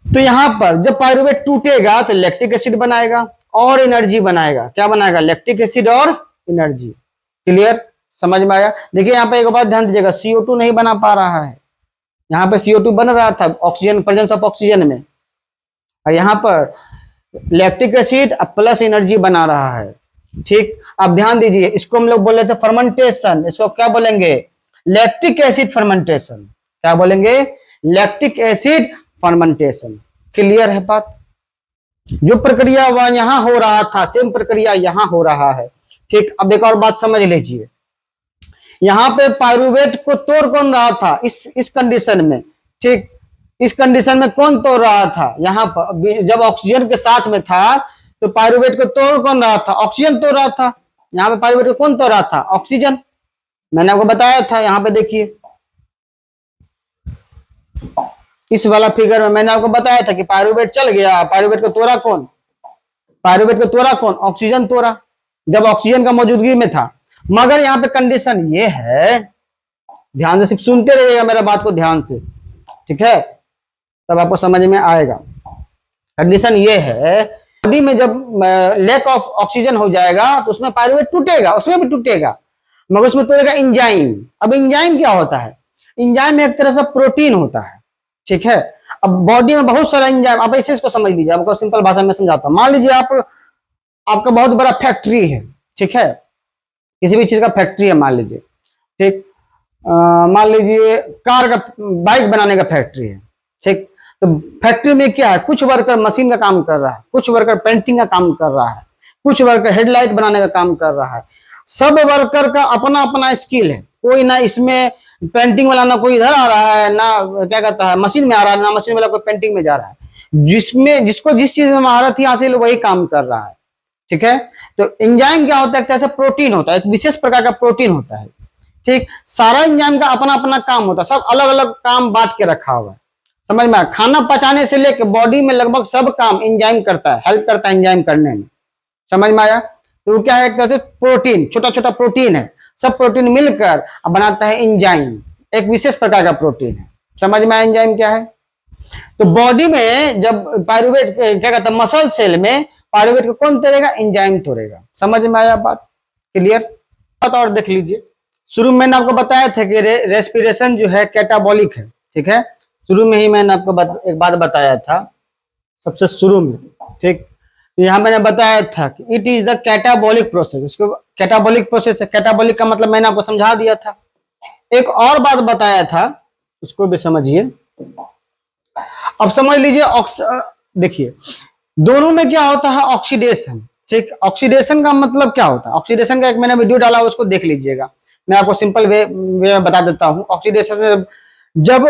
तो यहां पर जब पायरुवेट टूटेगा तो लैक्टिक एसिड बनाएगा और एनर्जी बनाएगा। क्या बनाएगा? लैक्टिक एसिड और एनर्जी। क्लियर? समझ में आया? देखिए यहाँ पे एक बात ध्यान दीजिएगा, CO2 नहीं बना पा रहा है, यहाँ पे CO2 बन रहा था ऑक्सीजन, प्रेजेंस ऑफ ऑक्सीजन में, और यहाँ पर लैक्टिक एसिड प्लस एनर्जी बना रहा है। ठीक, अब ध्यान दीजिए, इसको हम लोग बोल रहे थे फर्मेंटेशन, इसको क्या बोलेंगे? Lactic acid fermentation. क्या बोलेंगे? Lactic acid fermentation. क्लियर है बात? जो प्रक्रिया वह यहां हो रहा था सेम प्रक्रिया यहां हो रहा है। ठीक, अब एक और बात समझ लीजिए, यहां पे पायरुवेट को तोड़ कौन रहा था इस कंडीशन में? ठीक, इस कंडीशन में कौन तोड़ रहा था? यहां पर जब ऑक्सीजन के साथ में था तो पायरुवेट को तोड़ कौन रहा था? ऑक्सीजन तोड़ रहा था। यहां पे पायरुवेट को कौन तोड़ रहा था? ऑक्सीजन। मैंने आपको बताया था, यहां पे देखिए इस वाला फिगर में मैंने आपको बताया था कि पायरुवेट चल गया, पायरुवेट को तोड़ा कौन? पायरुवेट को तोड़ा कौन? ऑक्सीजन तोड़ा, जब ऑक्सीजन का मौजूदगी में था। मगर यहाँ पे कंडीशन ये है, ध्यान से सिर्फ सुनते रहिएगा मेरा बात को ध्यान से, ठीक है, तब आपको समझ में आएगा। कंडीशन ये है, बॉडी में जब लैक ऑफ ऑक्सीजन हो जाएगा तो उसमें पायरुवेट टूटेगा, उसमें भी टूटेगा, मगर उसमें तोड़ेगा एंजाइम। अब एंजाइम क्या होता है? एंजाइम एक तरह से प्रोटीन होता है, ठीक है। अब बॉडी में बहुत सारा एंजाइम, आप ऐसे इसको समझ लीजिए, आपको सिंपल भाषा में समझाता हूं। मान लीजिए आपका बहुत बड़ा फैक्ट्री है, ठीक है, किसी भी चीज का फैक्ट्री है मान लीजिए, ठीक, मान लीजिए कार का, बाइक बनाने का फैक्ट्री है, ठीक। तो फैक्ट्री में क्या है? कुछ वर्कर मशीन का काम कर रहा है, कुछ वर्कर पेंटिंग का काम कर रहा है, कुछ वर्कर हेडलाइट बनाने का काम कर रहा है। सब वर्कर का अपना अपना स्किल है, कोई ना इसमें पेंटिंग वाला ना कोई इधर आ रहा है, ना क्या कहता है मशीन में आ रहा है, ना मशीन वाला कोई पेंटिंग में जा रहा है। जिसको जिस चीज में महारत ही हासिल वही काम कर रहा है, ठीक है। तो एंजाइम क्या होता है? एक तरह से प्रोटीन होता है, एक विशेष प्रकार का प्रोटीन होता है, ठीक। सारा एंजाइम का अपना अपना काम होता है, सब अलग अलग काम बांट के रखा हुआ है, समझ में? खाना पचाने से लेकर बॉडी में लगभग सब काम एंजाइम करता है, हेल्प करता है एंजाइम करने में, समझ में आया? तो क्या है? एक तरह से प्रोटीन, छोटा छोटा प्रोटीन है, सब प्रोटीन मिलकर बनाता है एंजाइम, एक विशेष प्रकार का प्रोटीन है। समझ में आया एंजाइम क्या है? तो बॉडी में जब पायरुवेट क्या कहता है, मसल सेल में पायरुवेट को कौन तोड़ेगा? एंजाइम तोड़ेगा। समझ में आया बात? क्लियर? बात और देख लीजिए, शुरू में मैंने आपको बताया था कि रेस्पिरेशन जो है कैटाबॉलिक है, ठीक है। शुरू में ही मैंने आपको एक बात बताया था, सबसे शुरू में, ठीक। यहाँ मैंने बताया था कि it is the catabolic process, इसको कैटाबॉलिक प्रोसेस है। कैटाबॉलिक का मतलब मैंने आपको समझा दिया था। एक और बात बताया था, उसको भी समझिए। अब समझ लीजिए, देखिए दोनों में क्या होता है? ऑक्सीडेशन, ठीक। ऑक्सीडेशन का मतलब क्या होता है? ऑक्सीडेशन का एक मैंने वीडियो डाला, उसको देख लीजिएगा। मैं आपको सिंपल वे में बता देता हूँ। ऑक्सीडेशन से जब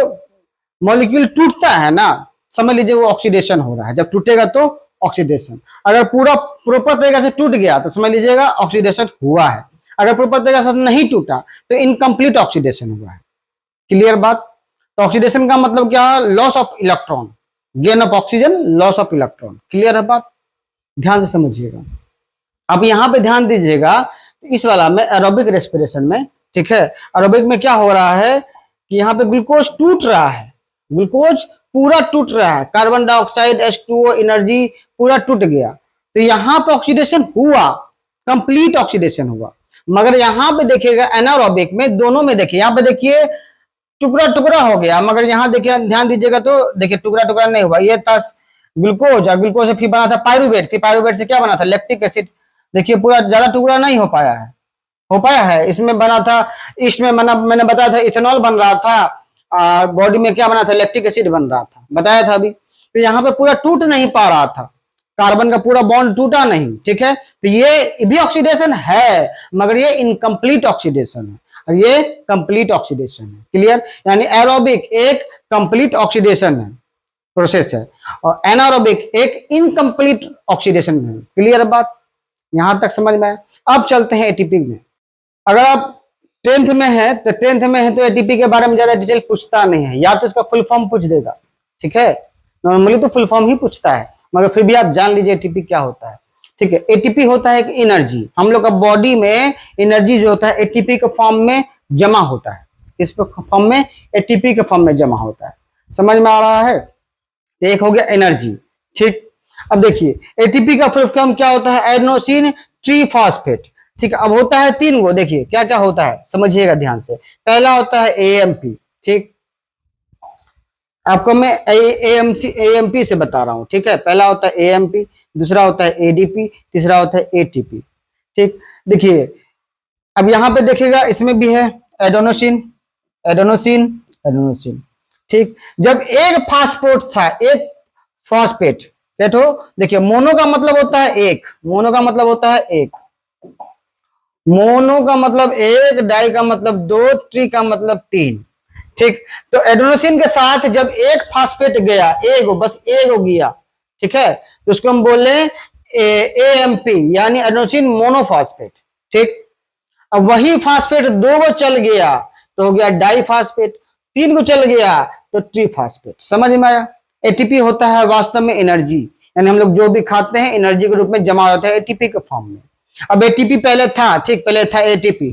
मॉलिक्यूल टूटता है ना, समझ लीजिए वो ऑक्सीडेशन हो रहा है। जब टूटेगा तो ऑक्सीडेशन, अगर पूरा प्रॉपर तरीके से टूट गया तो समझ लीजिएगा ऑक्सीडेशन हुआ है। अगर प्रॉपर तरीके से नहीं टूटा तो इनकम्प्लीट ऑक्सीडेशन हुआ है। क्लियर बात? तो ऑक्सीडेशन का मतलब क्या है? Loss of electron, gain of oxygen, loss of electron. Clear है बात? ध्यान से समझिएगा। अब यहां पे ध्यान दीजिएगा, इस वाला में एरोबिक रेस्पिरेशन में, ठीक है, एरोबिक में क्या हो रहा है कि यहाँ पे ग्लूकोज टूट रहा है, ग्लूकोज पूरा टूट रहा है, कार्बन डाइऑक्साइड H2O एनर्जी पूरा टूट गया। तो यहाँ पे ऑक्सीडेशन हुआ, कंप्लीट ऑक्सीडेशन हुआ। मगर यहाँ पे देखिएगा एनारोबिक में, दोनों में देखिए, यहाँ पे देखिए टुकड़ा टुकड़ा हो गया, मगर यहाँ देखिए ध्यान दीजिएगा तो देखिए टुकड़ा टुकड़ा नहीं हुआ। ये था ग्लूकोज, और ग्लूकोज से फिर बना था पायरुवेट, फिर पायरुवेट से क्या बना था? Lactic acid. देखिए पूरा ज्यादा टुकड़ा नहीं हो पाया है, हो पाया है। इसमें बना था, इसमें मैंने बताया था इथेनॉल बन रहा था, बॉडी में क्या बना था? लैक्टिक एसिड बन रहा था, बताया था अभी। तो यहाँ पे पूरा टूट नहीं पा रहा था, कार्बन का पूरा बॉन्ड टूटा नहीं, ठीक है। तो ये भी ऑक्सीडेशन है, मगर ये इनकम्प्लीट ऑक्सीडेशन है, और ये कंप्लीट ऑक्सीडेशन है। क्लियर? यानी एरोबिक एक कंप्लीट ऑक्सीडेशन है, प्रोसेस है, और एनारोबिक एक इनकम्प्लीट ऑक्सीडेशन है। क्लियर बात? यहां तक समझ में आया? अब चलते हैं एटीपी में। अगर आप 10th में है तो 10th में है तो एटीपी के बारे में ज्यादा डिटेल पूछता नहीं है, या तो इसका फुल फॉर्म पूछ देगा, ठीक है। नॉर्मली तो फुल फॉर्म ही पूछता है, मगर फिर भी आप जान लीजिए एटीपी क्या होता है, ठीक है। एटीपी होता है कि एनर्जी, हम लोग का बॉडी में एनर्जी जो होता है एटीपी के फॉर्म में जमा होता है, इस फॉर्म में एटीपी के फॉर्म में जमा होता है। समझ में आ रहा है? एक हो गया एनर्जी, ठीक। अब देखिए एटीपी का फुल फॉर्म क्या होता है? एडेनोसिन ट्रीफॉस्फेट, ठीक है। अब होता है 3 गो, देखिए क्या क्या होता है, समझिएगा ध्यान से। पहला होता है एएमपी, ठीक, आपको मैं एएमपी से बता रहा हूं, ठीक है। पहला होता है एएमपी, दूसरा होता है एडीपी, तीसरा होता है एटीपी, ठीक। देखिए अब यहां पे देखिएगा, इसमें भी है एडेनोसिन, एडेनोसिन एडेनोसिन। ठीक, जब एक फास्फेट था, एक फॉस्फेट हो, देखिए मोनो का मतलब होता है एक, मोनो का मतलब होता है एक, मोनो का मतलब एक, डाई का मतलब दो, ट्री का मतलब तीन। ठीक, तो एडेनोसिन के साथ जब एक फास्फेट गया, एगो, बस एगो गया, ठीक है, तो उसको हम बोले AMP यानी एडेनोसिन मोनोफॉस्फेट। ठीक, अब वही फास्फेट दो गो चल गया तो हो गया डाई फास्फेट, तीन को चल गया तो ट्री फास्फेट। समझ में आया? एटीपी होता है वास्तव में एनर्जी, यानी हम लोग जो भी खाते हैं एनर्जी के रूप में जमा होता है एटीपी के फॉर्म में। अब एटीपी पहले था, ठीक, पहले था एटीपी।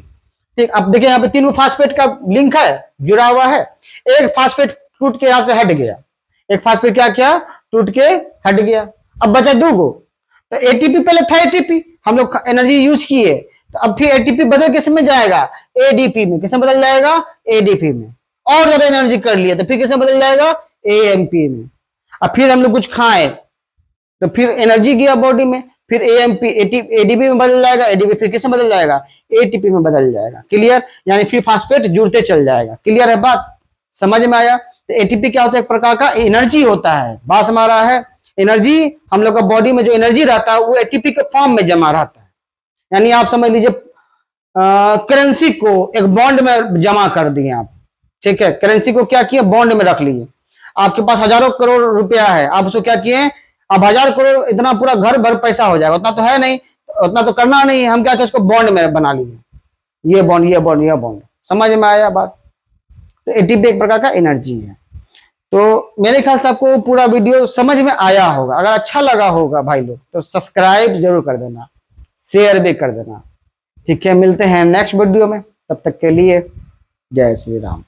ठीक, अब देखिए यहाँ पे तीनों फास्फेट का लिंक है, जुड़ा हुआ है। एक फास्फेट टूट के यहां से हट गया, एक फास्फेट क्या किया, टूट के हट गया, अब बचा दो गो। तो एटीपी पहले था एटीपी, हम लोग एनर्जी यूज किए, तो अब फिर एटीपी बदल किस में जाएगा, एडीपी में। किस में बदल जाएगा, एडीपी में। और ज्यादा एनर्जी कर लिया तो फिर किस में बदल जाएगा, एएमपी में। अब फिर हम लोग कुछ खाएं तो फिर एनर्जी गया बॉडी में, फिर एएमपी एडीपी में बदल जाएगा, एडीपी फिर किस में बदल जाएगा, एटीपी में बदल जाएगा। क्लियर? यानी फिर फास्फेट जुड़ते चल जाएगा। क्लियर है बात? समझ में आया? तो एटीपी क्या होता है, एक प्रकार का एनर्जी होता है। बात हमारा है एनर्जी, हम लोग का बॉडी में जो एनर्जी रहता है वो एटीपी के फॉर्म में जमा रहता है। यानी आप समझ लीजिए करेंसी को एक बॉन्ड में जमा कर दिए आप। ठीक है, करेंसी को क्या किए, बॉन्ड में रख लिए। आपके पास हजारों करोड़ रुपया है, आप उसको क्या किए, अब 1000 करोड़ इतना पूरा घर भर पैसा हो जाएगा, उतना तो है नहीं, उतना तो करना नहीं है, हम क्या किए उसको बॉन्ड में बना लिए, ये बॉन्ड, ये बॉन्ड, ये बॉन्ड। समझ में आया बात? तो एटीपी एक प्रकार का एनर्जी है। तो मेरे ख्याल से आपको पूरा वीडियो समझ में आया होगा। अगर अच्छा लगा होगा भाई लोग तो सब्सक्राइब जरूर कर देना, शेयर भी कर देना। ठीक है, मिलते हैं नेक्स्ट वीडियो में, तब तक के लिए जय श्री राम।